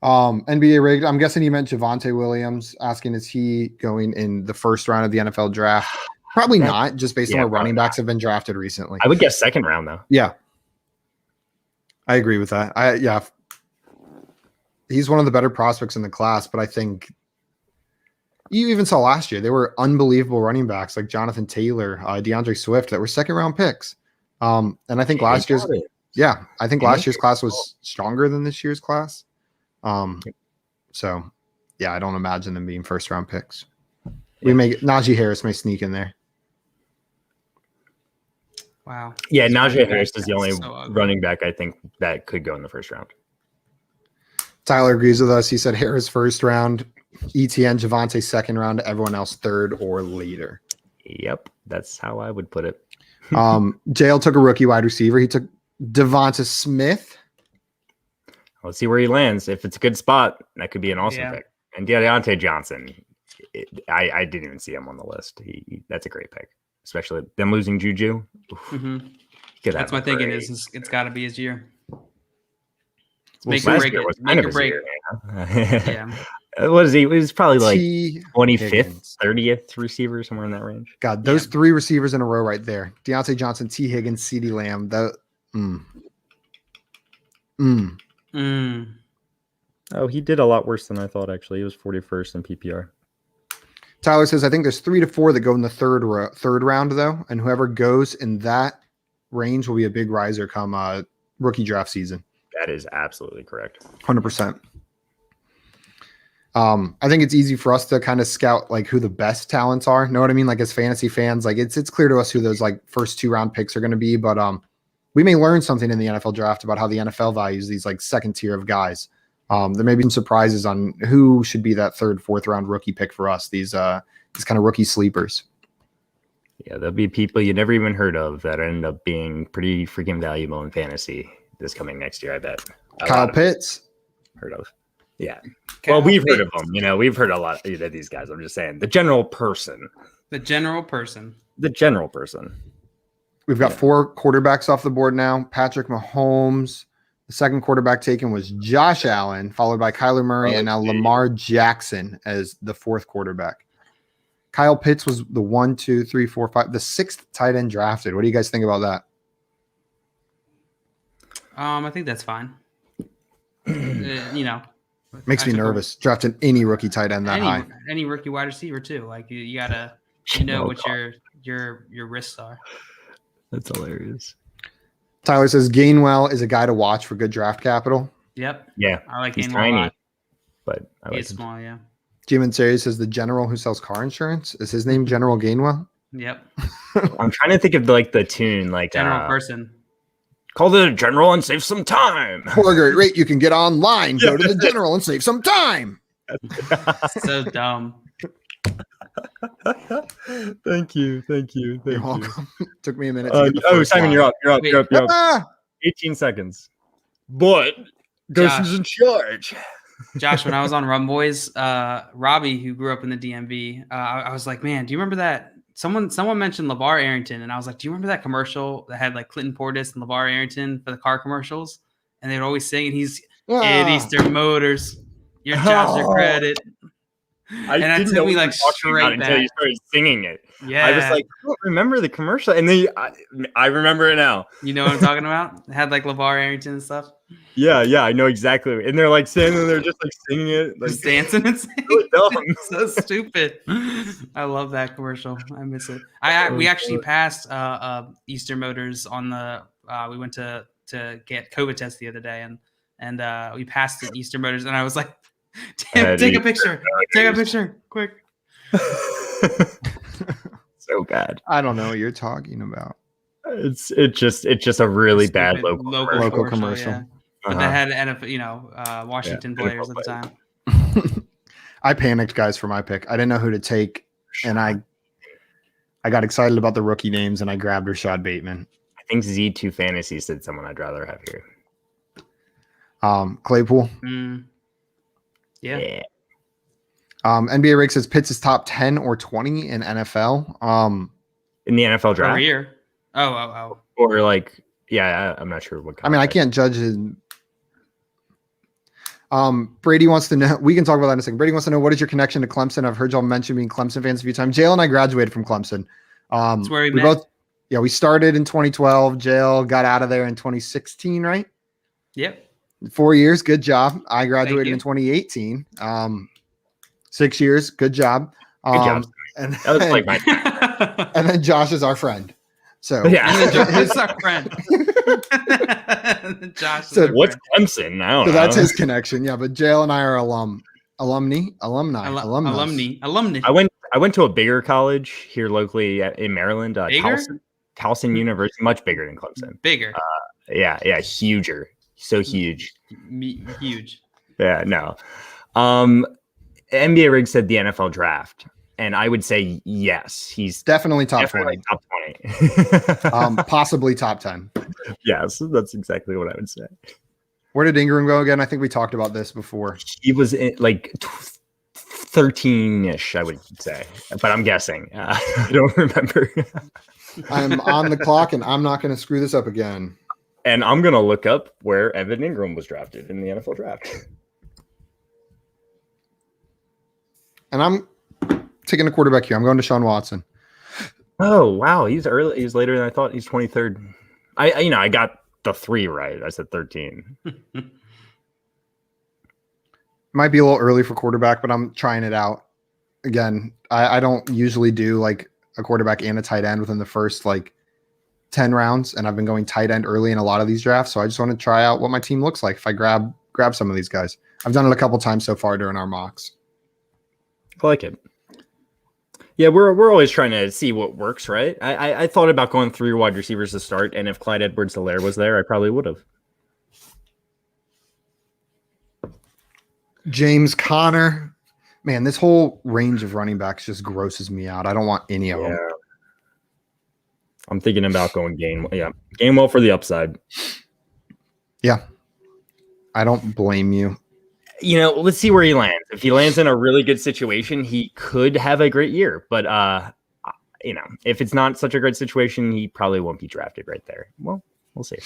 NBA rigged. I'm guessing he meant Javonte Williams, asking is he going in the first round of the NFL draft? Probably not, just based on where running backs have been drafted recently.
I would guess second round, though.
Yeah. I agree with that. He's one of the better prospects in the class, but I think you even saw last year, there were unbelievable running backs like Jonathan Taylor, DeAndre Swift that were second round picks. And I think last year's class was stronger than this year's class. So I don't imagine them being first round picks. Najee Harris may sneak in there.
Wow.
Yeah, Najee Harris is the only running back I think that could go in the first round.
Tyler agrees with us. He said Harris first round, ETN, Javonte second round, everyone else third or later.
Yep, that's how I would put it.
Jail took a rookie wide receiver. He took Devonta Smith.
Let's see where he lands. If it's a good spot, that could be an awesome pick. And Deontay Johnson, I didn't even see him on the list. That's a great pick, especially them losing Juju.
Mm-hmm. That's my thinking is it's got to be his year. Make
or
break it. Make or break.
Yeah. What is he? He was probably like 25th, 30th receiver, somewhere in that range.
God, those three receivers in a row right there. Deontay Johnson, T. Higgins, CeeDee Lamb.
Oh, he did a lot worse than I thought, actually. He was 41st in PPR.
Tyler says, I think there's 3 to 4 that go in the third round, though, and whoever goes in that range will be a big riser come rookie draft season.
That is absolutely correct.
100%. I think it's easy for us to kind of scout like who the best talents are. Know what I mean? Like as fantasy fans, like it's clear to us who those like first 2 round picks are going to be. But we may learn something in the NFL draft about how the NFL values these like second tier of guys. There may be some surprises on who should be that third, fourth round rookie pick for us. These kind of rookie sleepers.
Yeah, there'll be people you never even heard of that end up being pretty freaking valuable in fantasy this coming next year, I bet.
Kyle Pitts.
Heard of. Yeah.
Kyle
well, we've
Pitts.
heard of them. You know, we've heard a lot of these guys. I'm just saying. The general person.
The general person.
We've got 4 quarterbacks off the board now. Patrick Mahomes. The second quarterback taken was Josh Allen, followed by Kyler Murray, and now Lamar Jackson as the 4th quarterback. Kyle Pitts was the 1, 2, 3, 4, 5, the 6th tight end drafted. What do you guys think about that?
I think that's fine.
Makes me nervous drafting any rookie tight end that high.
Any rookie wide receiver too. Like you gotta what your risks are.
That's hilarious.
Tyler says Gainwell is a guy to watch for good draft capital.
Yep.
Yeah.
I like
he's
Gainwell
tiny,
a lot.
but I like
He's
him.
small, yeah.
Jim and Sari says the general who sells car insurance. Is his name General Gainwell?
Yep.
I'm trying to think of like the tune, like
General person.
call it a general and save some time.
For a great rate, you can get online. Go to the general and save some time.
So dumb.
Thank you.
You're welcome. Took me a minute.
Simon, you're up.
Wait.
You're up.
Ah!
18 seconds. But
Josh.
Gus is in charge.
Josh, when I was on Rum Boys, Robbie, who grew up in the DMV, I was like, man, do you remember that? Someone mentioned LeVar Arrington, and I was like, do you remember that commercial that had like Clinton Portis and LeVar Arrington for the car commercials? And they would always sing, and he's at Eastern Motors. Your job's your credit.
And
that took me like straight
until
back.
you started singing it.
Yeah.
I was like, I don't remember the commercial. And then I remember it now.
You know what I'm talking about? It had like LeVar Arrington and stuff.
Yeah, I know exactly. And they're like standing there just like singing it. Like,
Just dancing and singing.
so dumb.
So stupid. I love that commercial. I miss it. We actually passed Eastern Motors on the we went to get COVID test the other day, and we passed the Eastern Motors, and I was like, damn, take a picture quick.
So bad.
I don't know what you're talking about.
It's just a really bad
Stupid
local
commercial.
Yeah. But they had NFL, Washington players at the time.
I panicked, guys, for my pick. I didn't know who to take, and I got excited about the rookie names, and I grabbed Rashad Bateman.
I think Z2 Fantasy said someone I'd rather have here.
Claypool.
Yeah.
NBA Rig says Pitts is top 10 or 20 in NFL.
In the NFL draft?
Career. Oh.
Or like, yeah, I'm not sure what kind.
I mean, I can't judge it. Brady wants to know. We can talk about that in a second. Brady wants to know, what is your connection to Clemson? I've heard y'all mention being Clemson fans a few times. Jail and I graduated from Clemson.
That's where we met.
both. Yeah, we started in 2012. Jail got out of there in 2016, right?
Yep.
4 years. Good job. I graduated
you.
in 2018. 6 years. Good job.
Good job.
And
That was like my
and then Josh is our friend. So
yeah.
It's our friend. Josh.
So
What's Clemson? I don't
So
know.
that's his connection. Yeah, but Jail and I are alumni.
Alumni.
I went to a bigger college here locally in Maryland,
Bigger?
Towson University, much bigger than Clemson.
Bigger.
Yeah, huger, so huge.
Huge.
Yeah, no. NBA Rig said the NFL draft, and I would say yes, he's
Definitely top
definitely
20.
top 20.
Possibly top 10.
Yes, that's exactly what I would say.
Where did Ingram go again? I think we talked about this before.
He was in like 13-ish, I would say, but I'm guessing. I don't remember.
I'm on the clock, and I'm not going to screw this up again.
And I'm going to look up where Evan Ingram was drafted in the NFL draft.
And I'm taking a quarterback here. I'm going to Deshaun Watson.
Oh, wow. He's early. He's later than I thought. He's 23rd. I got the 3 right. I said 13.
Might be a little early for quarterback, but I'm trying it out. Again, I don't usually do like a quarterback and a tight end within the first like 10 rounds, and I've been going tight end early in a lot of these drafts, so I just want to try out what my team looks like if I grab some of these guys. I've done it a couple times so far during our mocks.
I like it. Yeah, we're always trying to see what works, right? I thought about going 3 wide receivers to start, and if Clyde Edwards-Helaire was there, I probably would have.
James Conner. Man, this whole range of running backs just grosses me out. I don't want any of them.
I'm thinking about going Gainwell. Yeah, Gainwell for the upside.
Yeah. I don't blame you.
Let's see where he lands. If he lands in a really good situation, he could have a great year. But, if it's not such a great situation, he probably won't be drafted right there. Well, we'll see.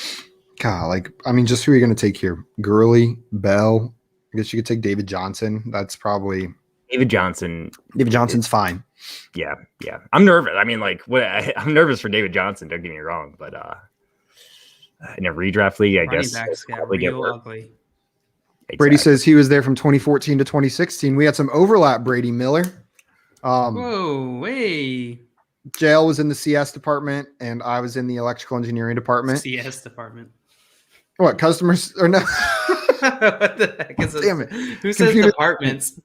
God, just who are you going to take here? Gurley, Bell. I guess you could take David Johnson. That's probably
David Johnson.
David Johnson's fine.
Yeah. I'm nervous. I'm nervous for David Johnson. Don't get me wrong, but in a redraft league, I guess
backs get
probably
real ugly.
Exactly.
Brady says he was there from 2014 to 2016. We had some overlap, Brady Miller.
Whoa, hey.
JL was in the CS department, and I was in the electrical engineering department.
CS department.
What, customers or no?
What the heck is this?
Damn it.
Who says departments?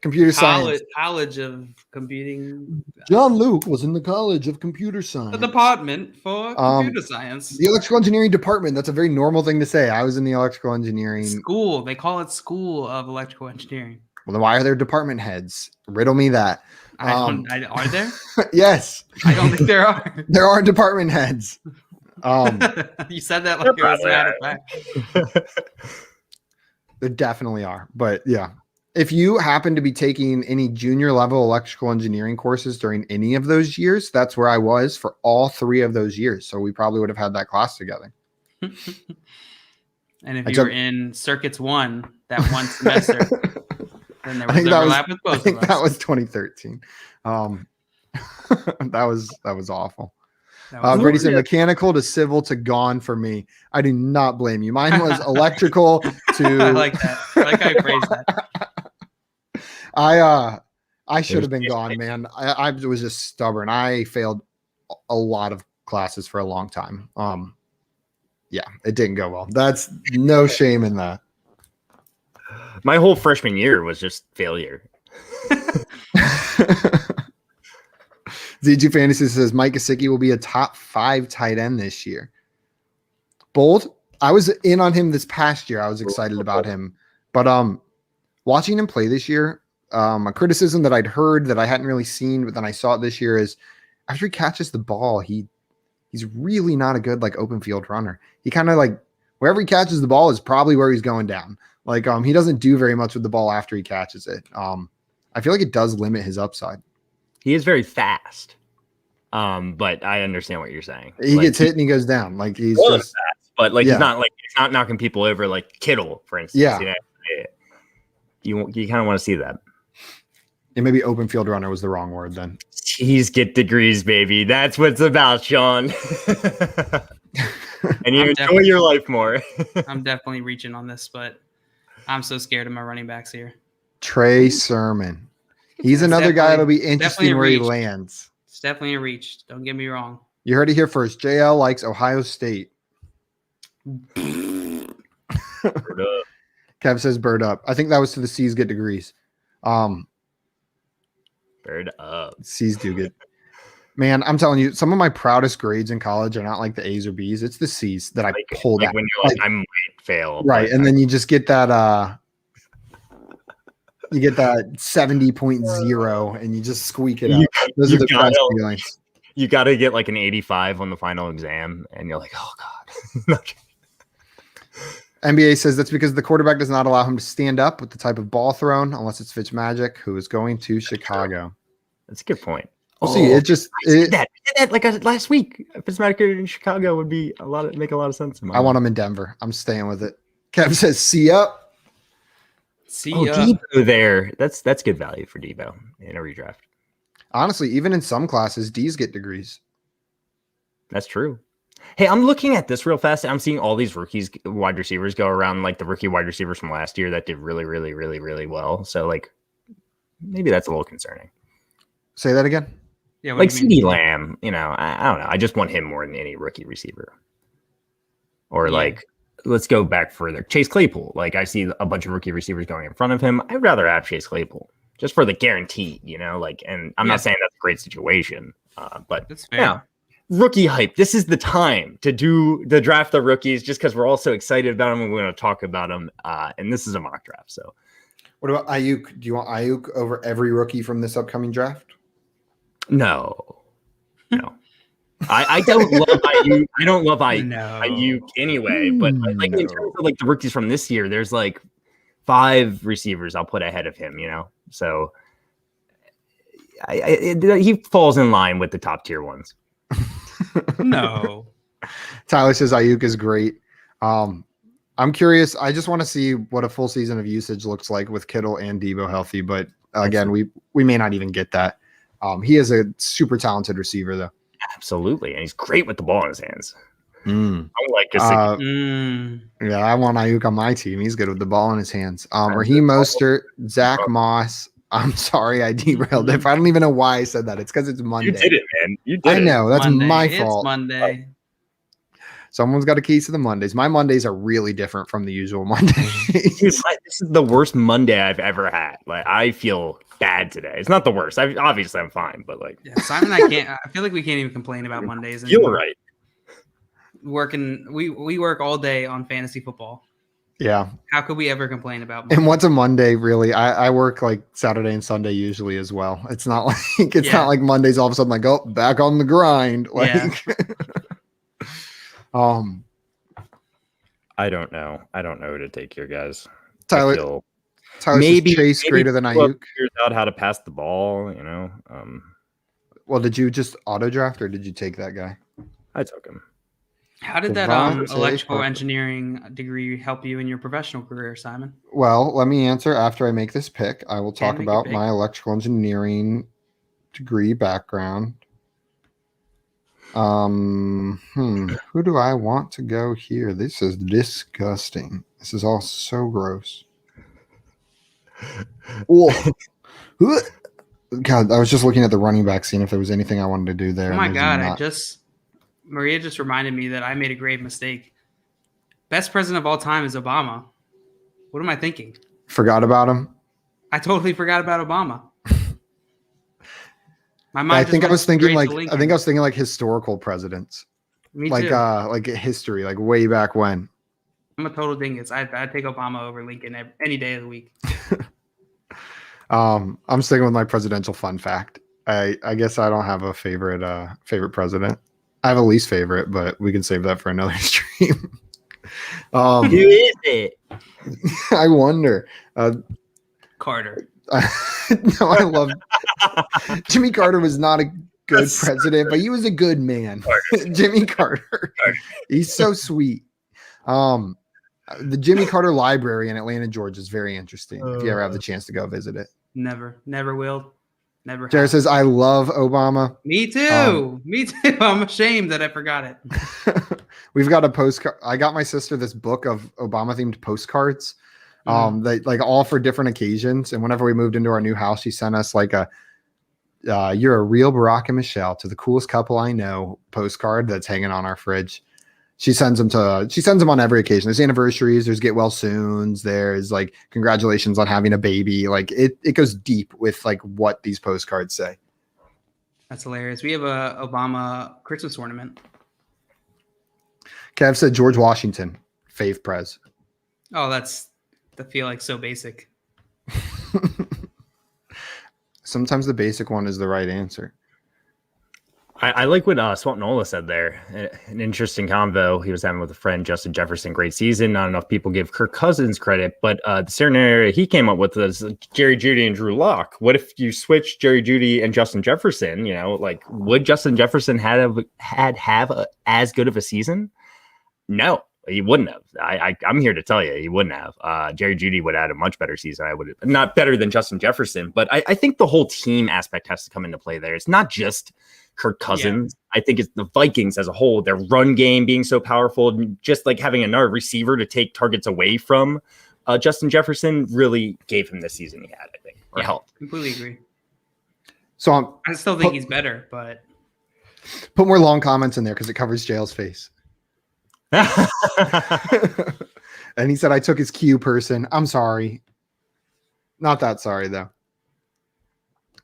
Computer science.
College of computing.
John Luke was in the College of Computer Science.
The department for computer science.
The electrical engineering department. That's a very normal thing to say. I was in the electrical engineering.
School. They call it School of Electrical Engineering.
Well, then why are there department heads? Riddle me that.
Are there?
Yes.
I don't think there are.
There are department heads.
You said that like it was a matter of fact.
There definitely are. But yeah. If you happen to be taking any junior level electrical engineering courses during any of those years, that's where I was for all 3 of those years. So we probably would have had that class together.
And if you were in Circuits 1, that one semester, then there was overlap with both of us.
That was 2013. That was awful. Brady said mechanical to civil to gone for me. I do not blame you. Mine was electrical to.
I like that. I like how you phrased that.
I should have been gone, man. I was just stubborn. I failed a lot of classes for a long time. Yeah, it didn't go well. That's no shame in that.
My whole freshman year was just failure.
Z2 Fantasy says Mike Gesicki will be a top 5 tight end this year. Bold. I was in on him this past year. I was excited about him, but watching him play this year, a criticism that I'd heard that I hadn't really seen, but then I saw it this year is after he catches the ball, he's really not a good open field runner. He kind of wherever he catches the ball is probably where he's going down. He doesn't do very much with the ball after he catches it. I feel like it does limit his upside.
He is very fast. But I understand what you're saying.
He gets hit and he goes down. He's just
fast, but he's not knocking people over like Kittle, for instance.
Yeah.
You kind of want to see that.
And maybe open field runner was the wrong word then.
Jeez, get degrees, baby. That's what it's about, Sean. And you enjoy your life more.
I'm definitely reaching on this, but I'm so scared of my running backs here.
Trey Sermon. He's another guy that'll be interesting where he lands.
It's definitely a reach. Don't get me wrong.
You heard it here first. JL likes Ohio State.
Bird up.
Kev says bird up. I think that was to the C's get degrees.
Bird up.
C's do get. Man, I'm telling you, some of my proudest grades in college are not like the A's or B's. It's the C's that I pulled out.
When you're I might fail.
Right. And then you just get that you get that 70.0 and you just squeak it out. Those are the best feelings.
You got to get an 85 on the final exam, and you're like, oh, God.
NBA says that's because the quarterback does not allow him to stand up with the type of ball thrown unless it's Fitzmagic, who is going to Chicago.
That's a good point.
We'll see. It just
that last week. Fitzmagic in Chicago would be make a lot of sense.
I want him in Denver. I'm staying with it. Kev says, see ya.
Debo there. That's good value for Debo in a redraft.
Honestly, even in some classes, D's get degrees.
That's true. Hey, I'm looking at this real fast. I'm seeing all these wide receivers go around the rookie wide receivers from last year that did really, really, really, really well. So maybe that's a little concerning.
Say that again.
Yeah,
CeeDee Lamb. I don't know. I just want him more than any rookie receiver. Or let's go back further. Chase Claypool. I see a bunch of rookie receivers going in front of him. I'd rather have Chase Claypool. just for the guarantee, like, and I'm not saying that's a great situation, but
that's fair.
Rookie hype. This is the time to do the draft the rookies just because we're all so excited about them and we're going to talk about them. And this is a mock draft. So
what about Ayuk? Do you want Ayuk over every rookie from this upcoming draft?
No. I don't love Ayuk. I don't love Ayuk anyway, but like in terms of like the rookies from this year, there's like 5 receivers I'll put ahead of him, So he falls in line with the top tier ones.
No.
Tyler says Ayuk is great. I'm curious. I just want to see what a full season of usage looks like with Kittle and Debo healthy, but again, we may not even get that. He is a super talented receiver though.
Absolutely, and he's great with the ball in his hands.
I
I
want Ayuk on my team. He's good with the ball in his hands. Raheem Mostert, Zach Moss. I'm sorry I derailed it. I don't even know why I said that. It's because it's Monday.
You did it, man. You did
I know. That's
Monday.
my
It's
fault.
Monday.
Someone's got a keys to the Mondays. My Mondays are really different from the usual Mondays.
This is the worst Monday I've ever had. Like, I feel bad today. It's not the worst. Obviously, I'm fine, but like,
Simon, I feel like we can't even complain about Mondays anymore.
You're right.
We work all day on fantasy football.
Yeah.
How could we ever complain about Monday?
And what's a Monday really? I work like Saturday and Sunday usually as well. It's not like not like Mondays all of a sudden like, oh, back on the grind. Like
I don't know. I don't know who to take here, guys.
Tyler
maybe
Chase greater than Ayuk.
Figures out how to pass the ball,
Well, did you just auto draft or did you take that guy?
I took him.
How did that
Devontae
electrical
Parker.
engineering degree help you in your professional career, Simon?
Well, let me answer after I make this pick. I will talk
make
about
it big.
my electrical engineering degree background. Who do I want to go here? This is disgusting. This is all so gross. Oh, God, I was just looking at the running back scene if there was anything I wanted to do there.
Oh my
and there's
God,
not.
Maria just reminded me that I made a grave mistake. Best president of all time is Obama. What am I thinking?
Forgot about him.
I totally forgot about Obama. My mind.
I think I was thinking
Lincoln.
like historical presidents.
Me
like
too.
like history, like way back when.
I'm a total dingus. I'd take Obama over Lincoln any day of the week.
I'm sticking with my presidential fun fact. I guess I don't have a favorite president. I have a least favorite, but we can save that for another stream.
Who is it?
I wonder.
Carter.
No, I love Jimmy Carter was not a good president, but he was a good man. Jimmy Carter. He's so sweet. The Jimmy Carter Library in Atlanta, Georgia is very interesting. If you ever have the chance to go visit it.
Never will. Never.
Jared says, I love Obama.
Me too. Me too. I'm ashamed that I forgot it.
We've got a postcard. I got my sister this book of Obama themed postcards. That like all for different occasions. And whenever we moved into our new house, she sent us like you're a real Barack and Michelle to the coolest couple I know postcard that's hanging on our fridge. She sends them on every occasion. There's anniversaries, there's get well soons, there's like congratulations on having a baby. Like it goes deep with like what these postcards say.
That's hilarious. We have a Obama Christmas ornament.
Kev said George Washington, fave prez.
Oh, I feel like so basic.
Sometimes the basic one is the right answer.
I like what Swamp Nola said there. An interesting convo he was having with a friend, Justin Jefferson. Great season. Not enough people give Kirk Cousins credit, but the scenario he came up with was Jerry Jeudy and Drew Lock. What if you switch Jerry Jeudy and Justin Jefferson? Like would Justin Jefferson have as good of a season? No, he wouldn't have. I'm here to tell you, he wouldn't have. Jerry Jeudy would have had a much better season. I would not better than Justin Jefferson, but I think the whole team aspect has to come into play there. It's not just Kirk Cousins. Yeah. I think it's the Vikings as a whole, their run game being so powerful, just like having another receiver to take targets away from Justin Jefferson really gave him the season he had, I think, or helped.
Completely agree.
So
I still think he's better, but
put more long comments in there because it covers Jail's face. And he said, I took his Q person. I'm sorry. Not that sorry, though.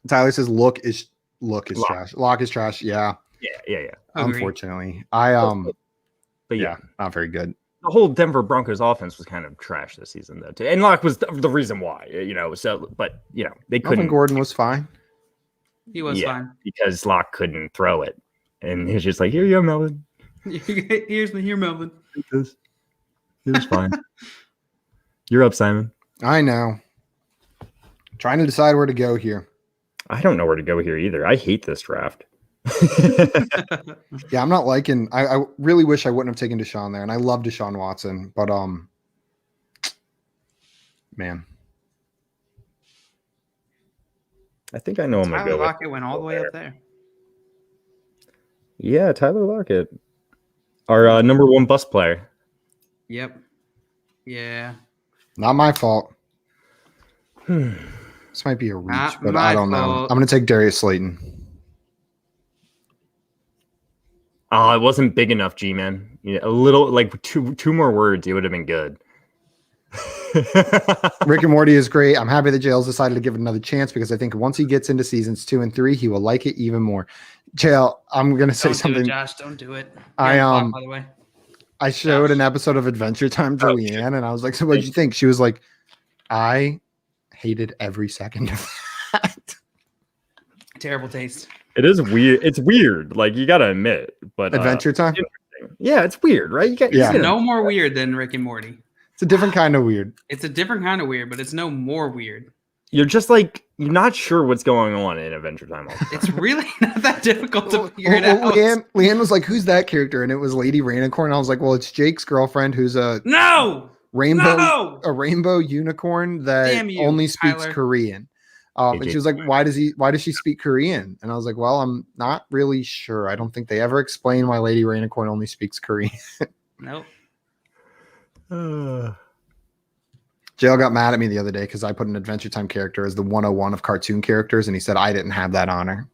Tyler says look is
Lock.
trash. Lock is trash. Yeah.
Yeah.
Agree.
Unfortunately,
But yeah,
not very good.
the whole Denver Broncos offense was kind of trash this season, though. Too. And Locke was the reason why, So, but they couldn't.
Melvin Gordon was fine.
He was fine
because Locke couldn't throw it, and he's just like, "Here you go, Melvin.
Here, Melvin.
It was fine. You're up, Simon.
I know. Trying to decide where to go here.
I don't know where to go here either. I hate this draft.
Yeah, I'm not liking. I really wish I wouldn't have taken Deshaun there, and I love Deshaun Watson, but man,
I think I know I'm gonna
Tyler
go.
Lockett went all the way up there.
Yeah, Tyler Lockett, our number one bus player.
Yep. Yeah.
not my fault. This might be a reach,
Not
but
my
I don't know.
fault.
I'm gonna take Darius Slayton.
Oh, it wasn't big enough, G-man. A little, like two more words, it would have been good.
Rick and Morty is great. I'm happy that Jail's decided to give it another chance because I think once he gets into seasons 2 and 3, he will like it even more. Jail, I'm gonna say
Don't do
something.
it, Josh. Don't do it.
I
By the way.
I showed an episode of Adventure Time to Leanne, and I was like, "So, what did you think?" She was like, "I hated every second of that."
Terrible taste.
It is weird. It's weird. Like, you gotta admit, but
Adventure Time.
yeah, it's weird, right?
Yeah.
It's no more weird than Rick and Morty.
It's a different kind of weird.
It's a different kind of weird, but it's no more weird.
You're just like, you're not sure what's going on in Adventure Time.
It's really not that difficult to figure it out.
Leanne was like, "Who's that character?" And it was Lady Rainicorn. I was like, "Well, it's Jake's girlfriend, who's a rainbow unicorn that
Damn you,
only speaks
Tyler.
Korean." And she was like, "Why does she speak Korean?" And I was like, "Well, I'm not really sure. I don't think they ever explain why Lady Rainicorn only speaks Korean."
Nope.
Jail got mad at me the other day because I put an Adventure Time character as the 101 of cartoon characters, and he said I didn't have that honor.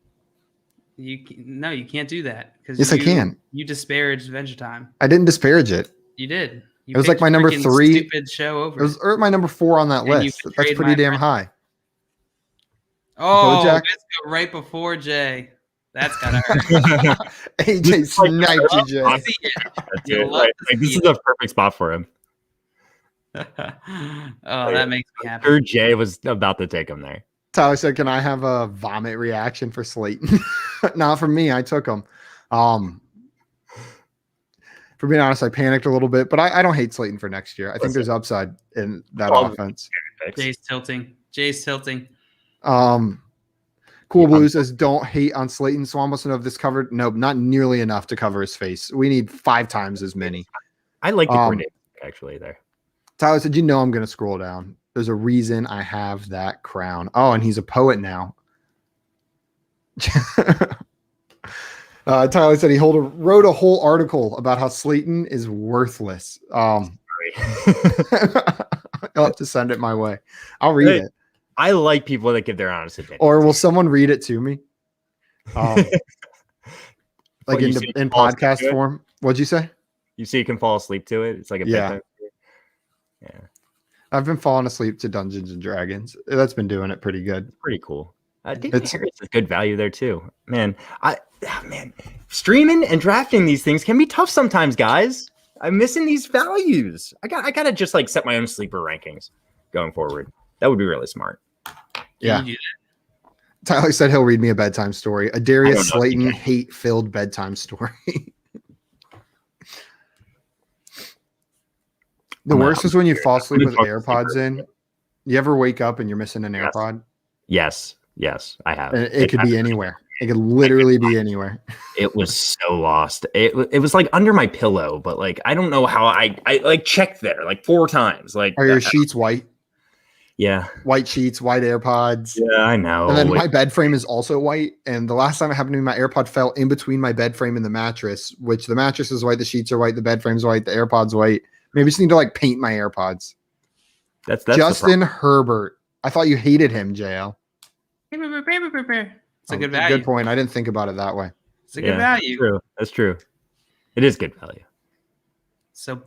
You can't do that.
Yes, I can.
You disparaged Adventure Time.
I didn't disparage it.
You did. You
It was like
picked
my number
freaking
3.
Stupid show over.
It was my number 4 on that
And you
list. That's
betrayed
pretty
my
damn
friend.
high.
Oh,
Jack.
let's go right before Jay. That's gotta hurt.
AJ sniped you, Jay.
I see it.
That's
You
it.
love to
Like, this
see
is the perfect spot for him.
that makes me happy.
Sure, Jay was about to take him there.
Tyler said, "Can I have a vomit reaction for Slayton?" Not from me. I took him. For being honest, I panicked a little bit, but I don't hate Slayton for next year. I think there's upside in that offense.
Jay's tilting.
Cool Blue says, "Don't hate on Slayton." So I must know if this covered. Nope, not nearly enough to cover his face. We need 5 times as many.
I like the coordinator actually there.
Tyler said, "You know I'm going to scroll down. There's a reason I have that crown." Oh, and he's a poet now. Tyler said he wrote a whole article about how Slayton is worthless. You'll have to send it my way. I'll read it.
I like people that give their honest opinion.
Or will someone read it to me? Like in podcast form. What'd you say?
You see, you can fall asleep to it. It's like a bedtime. Yeah.
I've been falling asleep to Dungeons and Dragons. That's been doing it pretty good.
Pretty cool. I think it's a good value there too, man. Streaming and drafting these things can be tough sometimes, guys. I'm missing these values. I gotta just like set my own sleeper rankings going forward. That would be really smart.
Yeah. Tyler said he'll read me a bedtime story. A Darius Slayton hate-filled bedtime story. The worst is when you fall asleep with AirPods in. You ever wake up and you're missing an AirPod?
Yes, I have.
And it could be anywhere. It could literally be anywhere.
It was so lost. It was like under my pillow, but like I don't know how I like checked there like 4 times. Like,
are your sheets white?
Yeah,
white sheets, white AirPods.
Yeah, I know.
And then my bed frame is also white. And the last time it happened to me, my AirPod fell in between my bed frame and the mattress, which the mattress is white, the sheets are white, the bed frame's white, the AirPod's white. Maybe I just need to like paint my AirPods.
That's
Justin Herbert. I thought you hated him, JL.
It's a good value.
Good point. I didn't think about it that way.
It's a good value.
True. That's true. It is good value.
So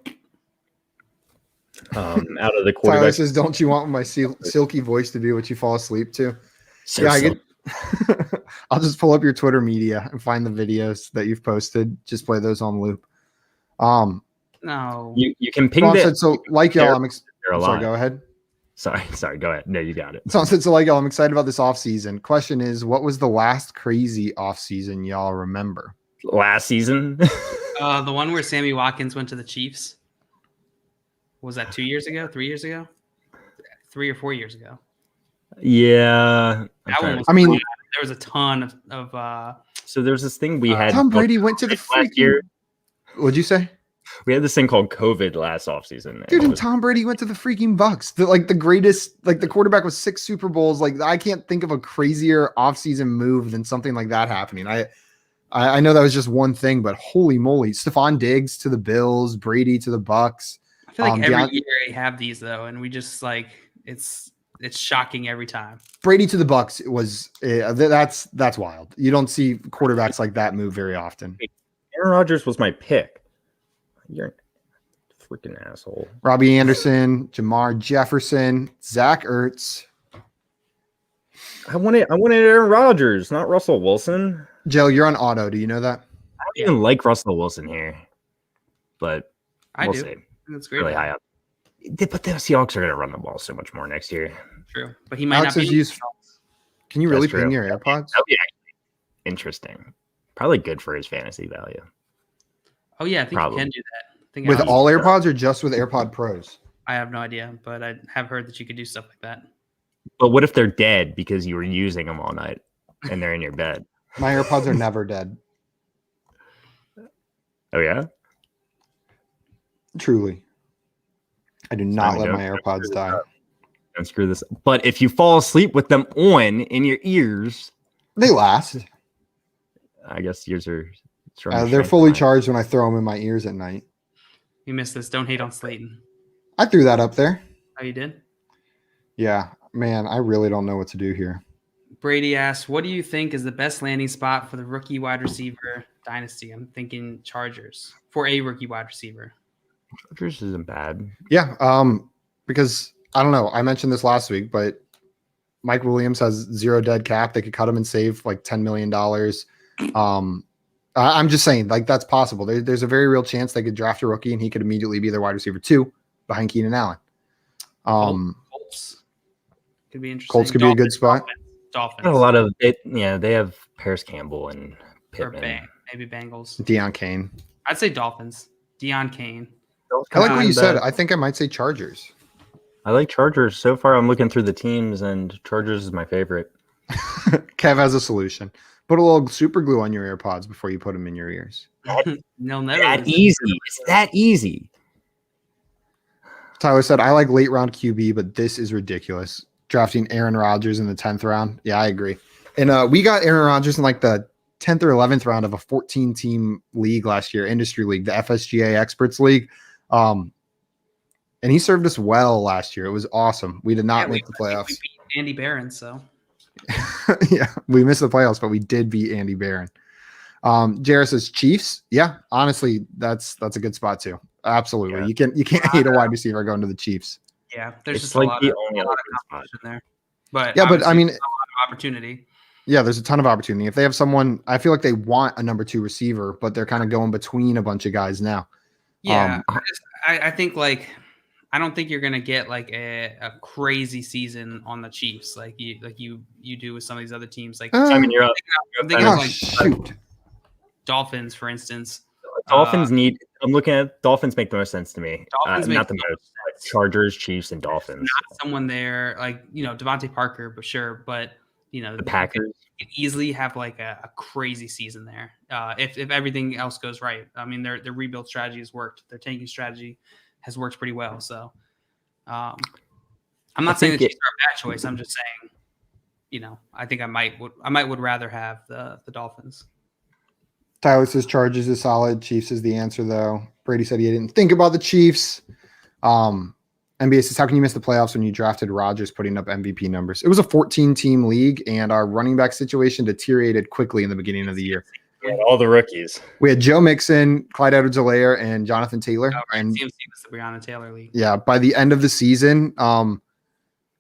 out of the quarterback.
Tyler says, "Don't you want my silky voice to be what you fall asleep to?" So I'll just pull up your Twitter media and find the videos that you've posted. Just play those on loop.
No.
You can ping
Someone
that.
said, so like y'all, I'm
They're
sorry,
alive.
go ahead.
Sorry, go ahead. No, you got it.
Someone said, so like y'all, I'm excited about this offseason. Question is, what was the last crazy offseason y'all remember?
Last season?
The one where Sammy Watkins went to the Chiefs. Was that 2 years ago? 3 years ago? 3 or 4 years ago?
Yeah.
That one was.
I mean,
there was a ton of
so there's this thing we had.
Tom Brady went to the
last year.
What'd you say?
We had this thing called COVID last offseason.
Dude, and Tom Brady went to the freaking Bucks. The greatest, the quarterback with 6 Super Bowls. Like, I can't think of a crazier offseason move than something like that happening. I know that was just one thing, but holy moly. Stephon Diggs to the Bills, Brady to the Bucks.
I feel like every year they have these though, and we just like it's shocking every time.
Brady to the Bucks was that's wild. You don't see quarterbacks like that move very often.
Aaron Rodgers was my pick. You're a freaking asshole.
Robbie Anderson, Jamar Jefferson, Zach Ertz.
I wanted Aaron Rodgers, not Russell Wilson.
Joe, you're on auto. Do you know that?
I don't even like Russell Wilson here, but we'll see.
That's great.
Really high up. But the Seahawks are going to run the ball so much more next year.
True, but he might
Alex
not be.
Can you really
That's
ping
true.
your AirPods?
That'd be interesting. Probably good for his fantasy value.
Oh yeah, I think
Probably.
you can do that. I think
With
Alex-
all AirPods or just with AirPod Pros?
I have no idea, but I have heard that you could do stuff like that.
But what if they're dead because you were using them all night and they're in your bed?
My AirPods are never dead.
Oh, yeah?
Truly. I do not
Simon,
let
don't
my
screw
AirPods
this
die.
up. Don't screw this up. But if you fall asleep with them on in your ears,
They last.
I guess yours are
They're fully charged when I throw them in my ears at night.
You missed this. Don't hate on Slayton.
I threw that up there.
Oh, you did?
Yeah, man, I really don't know what to do here.
Brady asks, what do you think is the best landing spot for the rookie wide receiver dynasty? I'm thinking Chargers for a rookie wide receiver.
Chargers isn't bad.
Yeah, because I don't know. I mentioned this last week, but Mike Williams has 0 dead cap. They could cut him and save like $10 million. I'm just saying, like, that's possible. There's a very real chance they could draft a rookie and he could immediately be their wide receiver 2 behind Keenan Allen.
Colts could be interesting.
Colts could be a good spot.
Dolphins.
Got a lot of it. Yeah, they have Paris Campbell and
Or
Pittman.
maybe Bengals.
Deion Kane.
I'd say Dolphins. Deion Kane.
I like what you said. I think I might say Chargers.
I like Chargers. So far, I'm looking through the teams, and Chargers is my favorite.
Kev has a solution. Put a little super glue on your AirPods before you put them in your ears.
They'll never
That
lose.
easy. It's that easy.
Tyler said, I like late round QB, but this is ridiculous. Drafting Aaron Rodgers in the 10th round. Yeah, I agree. And we got Aaron Rodgers in like the 10th or 11th round of a 14-team league last year, industry league, the FSGA Experts League. And he served us well last year. It was awesome. We did not make the playoffs.
We beat Andy Barron, so.
Yeah, we missed the playoffs, but we did beat Andy Barron. Jared says Chiefs. Yeah, honestly, that's a good spot too. Absolutely.
Yeah.
You can't hate a wide receiver going to the Chiefs.
Yeah, there's
It's
just
like
a lot
the
of
only other
competition there. But
Yeah, but I
obviously
mean,
there's a lot of opportunity.
yeah, there's a ton of opportunity. If they have someone, I feel like they want a number 2 receiver, but they're kind of going between a bunch of guys now.
Yeah, I think like I don't think you're gonna get like a crazy season on the Chiefs like you do with some of these other teams. Like
I mean, you're up.
I'm thinking of
Oh,
like
shoot.
Dolphins, for instance.
Dolphins need. I'm looking at Dolphins make the most sense to me.
Dolphins make
Not the
the
most.
most
But
sense.
Chargers, Chiefs, and Dolphins.
Not someone there like Devontae Parker, but sure, but
The Packers.
you could easily have like a crazy season there if everything else goes right. I mean, their rebuild strategy has worked. Their tanking strategy has worked pretty well. So I'm not saying the Chiefs are a bad choice. I'm just saying, I think I might would rather have the Dolphins.
Tyler says Chargers is solid. Chiefs is the answer, though. Brady said he didn't think about the Chiefs. NBA says, how can you miss the playoffs when you drafted Rodgers putting up MVP numbers? It was a 14-team league, and our running back situation deteriorated quickly in the beginning of the year.
All the rookies.
We had Joe Mixon, Clyde Edwards-Helaire, and Jonathan Taylor. And
CMC was the Breonna Taylor league.
yeah, by the end of the season,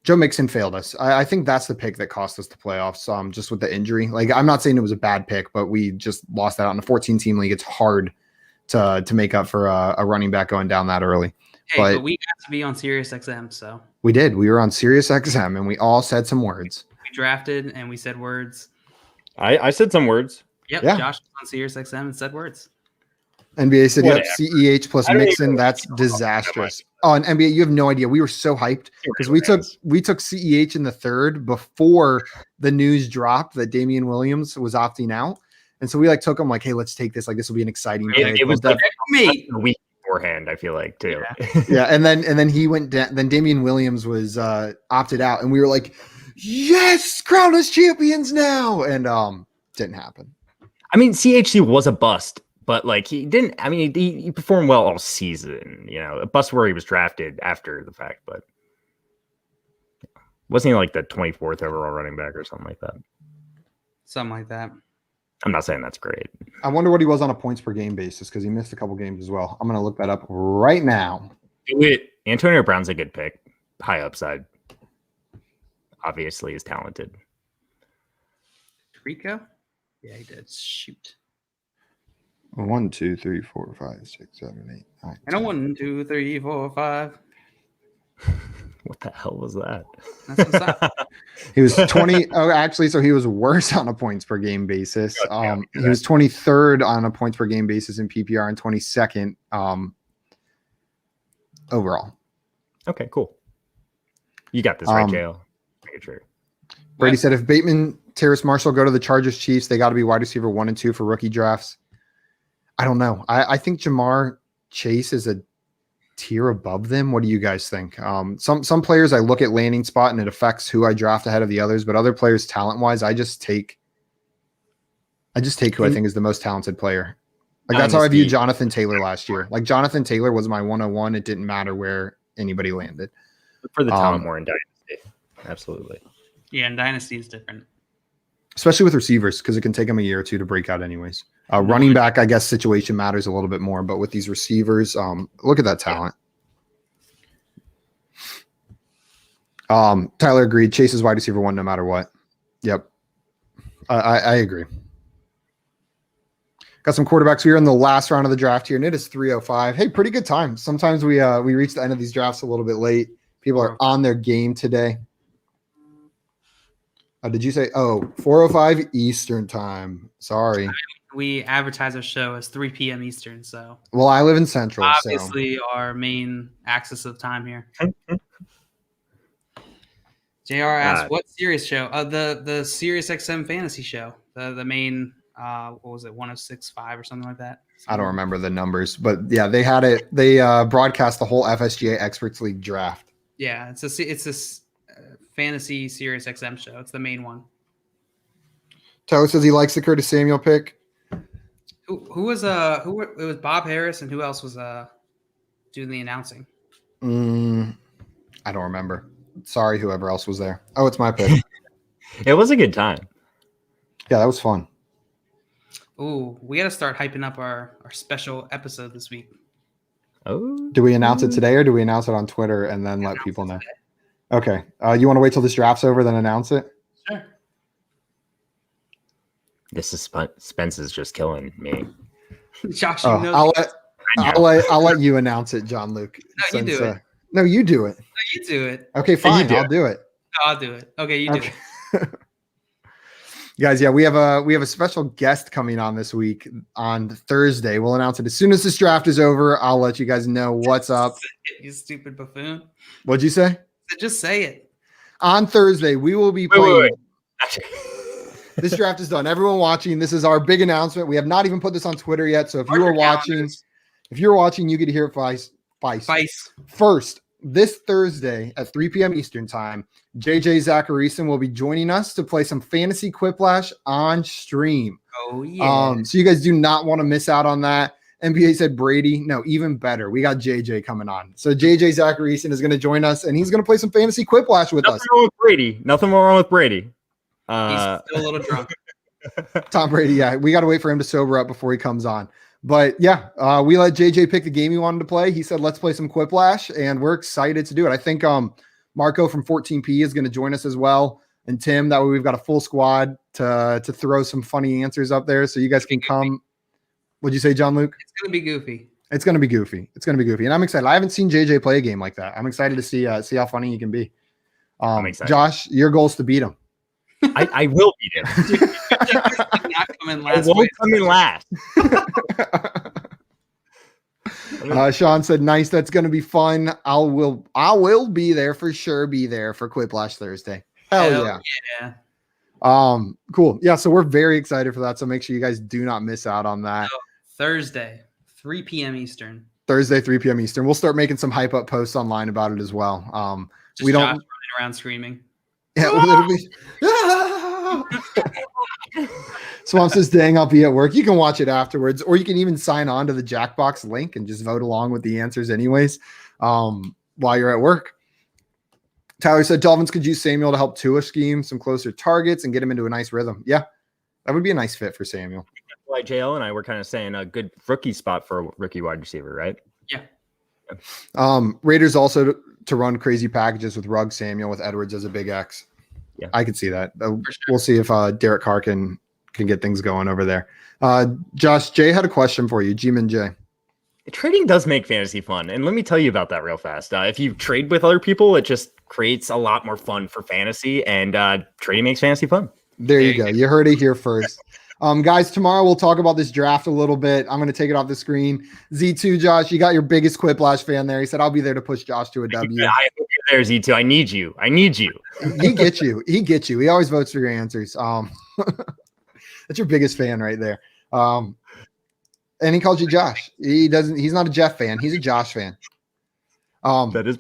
Joe Mixon failed us. I think that's the pick that cost us the playoffs. Just with the injury. Like, I'm not saying it was a bad pick, but we just lost that out in a 14-team league. It's hard to make up for a running back going down that early.
Hey, but we got to be on Sirius XM, so
we did. We were on Sirius XM, and we all said some words.
We drafted and we said words.
I said some words.
Yep. Yeah. Josh was on Sirius XM and said words.
NBA said, yep, CEH plus Mixon. That's disastrous. Oh, and NBA, you have no idea. We were so hyped because we took CEH in the third before the news dropped that Damian Williams was opting out. And so we took him hey, let's take this. This will be an exciting pick.
It was a week beforehand, I feel like, too.
Yeah. And then he went down. Then Damian Williams was opted out. And we were like, yes, crown us champions now. And didn't happen.
I mean, CHC was a bust. But he didn't. I mean, he performed well all season. A bust where he was drafted after the fact, but wasn't he the 24th overall running back or something like that?
Something like that.
I'm not saying that's great.
I wonder what he was on a points per game basis because he missed a couple games as well. I'm going to look that up right now.
Antonio Brown's a good pick, high upside. Obviously, is talented.
Rico? Yeah, he did. Shoot.
1, 2, 3, 4, 5, 6, 7, 8, 9.
And a 1, 2, 3, 4, 5.
What the hell was that?
That's what's up.
He was 20. Oh, actually, so he was worse on a points per game basis. He was 23rd on a points per game basis in PPR and 22nd overall.
Okay, cool. You got this right, JL. Make it true.
Brady said if Bateman, Terrace Marshall go to the Chargers Chiefs, they got to be wide receiver 1 and 2 for rookie drafts. I don't know. I think Jamar Chase is a tier above them. What do you guys think? Some players I look at landing spot and it affects who I draft ahead of the others, but other players talent wise, I just take who I think is the most talented player. That's how I viewed Jonathan Taylor last year. Jonathan Taylor was my 101. It didn't matter where anybody landed.
For the talent more in Dynasty. Absolutely.
Yeah, and Dynasty is different.
Especially with receivers, because it can take them a year or two to break out anyways. Running back, I guess situation matters a little bit more, but with these receivers, look at that talent. Tyler agreed. Chase is wide receiver 1 no matter what. Yep. I agree. Got some quarterbacks. We are in the last round of the draft here, and it is 3:05. Hey, pretty good time. Sometimes we reach the end of these drafts a little bit late. People are on their game today. Did you say 4:05 Eastern time? Sorry.
We advertise our show as 3 p.m. Eastern, so
well, I live in Central.
Obviously, our main axis of time here. JR asked, "What Sirius show? The Sirius XM fantasy show. The main what was it, 106.5 or something like that?"
I don't remember the numbers, but yeah, they had it. They broadcast the whole FSGA Experts League draft.
Yeah, it's a fantasy Sirius XM show. It's the main one.
Tyler says he likes the Curtis Samuel pick.
Who was it was Bob Harris and who else was doing the announcing?
I don't remember. Sorry, whoever else was there. Oh, it's my pick.
It was a good time.
Yeah, that was fun.
Ooh, we got to start hyping up our special episode this week.
Oh,
do we announce it today or do we announce it on Twitter and then let people know? Okay. You want to wait till this draft's over, then announce it?
Sure.
This
suspense is just killing me.
Josh,
I'll let you announce it, John Luke.
No, you do it.
No, you do it.
No, you do it.
Okay, fine. I'll do it.
No, I'll do it. Okay, you do it.
Guys, yeah, we have a special guest coming on this week on Thursday. We'll announce it as soon as this draft is over. I'll let you guys know what's up.
You stupid buffoon.
What'd you say?
Just say it.
On Thursday, we will be playing. This draft is done. Everyone watching, this is our big announcement. We have not even put this on Twitter yet. So if you're watching, you get to hear it first. This Thursday at 3 p.m. Eastern time, JJ Zacharyson will be joining us to play some fantasy quiplash on stream.
Oh yeah.
So you guys do not want to miss out on that. NBA said Brady. No, even better. We got JJ coming on. So JJ Zacharyson is going to join us, and he's going to play some fantasy quiplash with us.
Nothing wrong with Brady.
He's still a little drunk.
Tom Brady, yeah. We got to wait for him to sober up before he comes on. But yeah, we let JJ pick the game he wanted to play. He said, let's play some quiplash, and we're excited to do it. I think Marco from 14P is going to join us as well. And Tim, that way we've got a full squad to throw some funny answers up there. So you guys can come. What'd you say, John Luke?
It's going to be goofy.
It's going to be goofy. It's going to be goofy. And I'm excited. I haven't seen JJ play a game like that. I'm excited to see how funny he can be.
I'm excited.
Josh, your goal is to beat him.
I will beat him. I won't come in last.
Sean said, nice. That's going to be fun. I will be there for sure. Be there for Quiplash Thursday. Hell yeah. Cool. Yeah. So we're very excited for that. So make sure you guys do not miss out on that.
Thursday, 3 p.m. Eastern.
Thursday, 3 p.m. Eastern. We'll start making some hype up posts online about it as well.
We don't running around screaming.
Yeah, it'll be. Swamp says, dang, I'll be at work. You can watch it afterwards, or you can even sign on to the Jackbox link and just vote along with the answers anyways while you're at work. Tyler said, Dolphins could use Samuel to help Tua scheme some closer targets and get him into a nice rhythm. Yeah, that would be a nice fit for Samuel.
Like JL and I were kind of saying a good rookie spot for a rookie wide receiver, right?
Yeah.
Raiders also to run crazy packages with Ruggs, Samuel, with Edwards as a big X.
Yeah,
I could see that.
Sure.
We'll see if Derek Carr can get things going over there. Josh, Jay had a question for you. G-Man J.
Trading does make fantasy fun. And let me tell you about that real fast. If you trade with other people, it just creates a lot more fun for fantasy, and trading makes fantasy fun.
There you go. You heard it here first. Guys, tomorrow we'll talk about this draft a little bit. I'm going to take it off the screen. Z2, Josh, you got your biggest Quiplash fan there. He said, I'll be there to push Josh to a W.
Yeah, I hope you're there, Z2. I need you.
He gets you. He always votes for your answers. That's your biggest fan right there. And he calls you Josh. He's not a Jeff fan. He's a Josh fan.
That's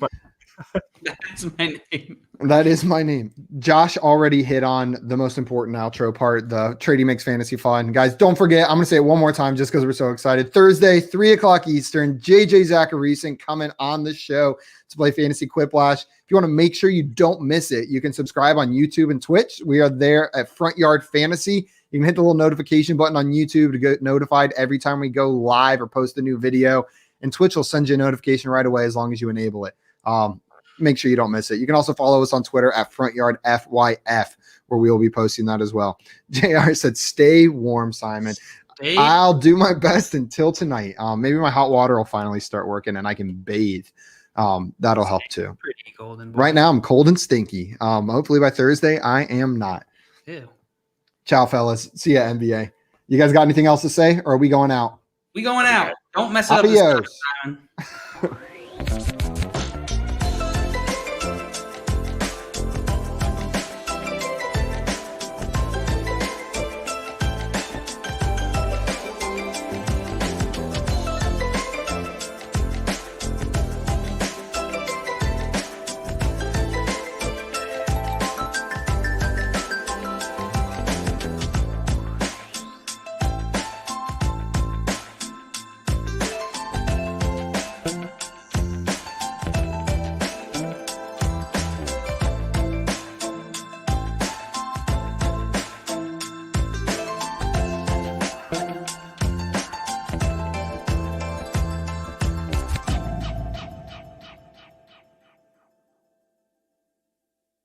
my name.
That is my name. Josh already hit on the most important outro part. The trading makes fantasy fun. Guys, don't forget, I'm going to say it one more time just because we're so excited. Thursday, 3:00 Eastern, JJ Zacharyson coming on the show to play Fantasy Quiplash. If you want to make sure you don't miss it, you can subscribe on YouTube and Twitch. We are there at Front Yard Fantasy. You can hit the little notification button on YouTube to get notified every time we go live or post a new video. And Twitch will send you a notification right away as long as you enable it. Make sure you don't miss it. You can also follow us on Twitter at FrontYardFYF, where we will be posting that as well. JR said, stay warm, Simon. I'll do my best until tonight. Maybe my hot water will finally start working and I can bathe. That'll help too.
Pretty cold and
right now I'm cold and stinky. Hopefully by Thursday I am not.
Ew.
Ciao, fellas. See ya, NBA. You guys got anything else to say, or are we going out?
We going out. Don't mess it up.
Adios.
Simon.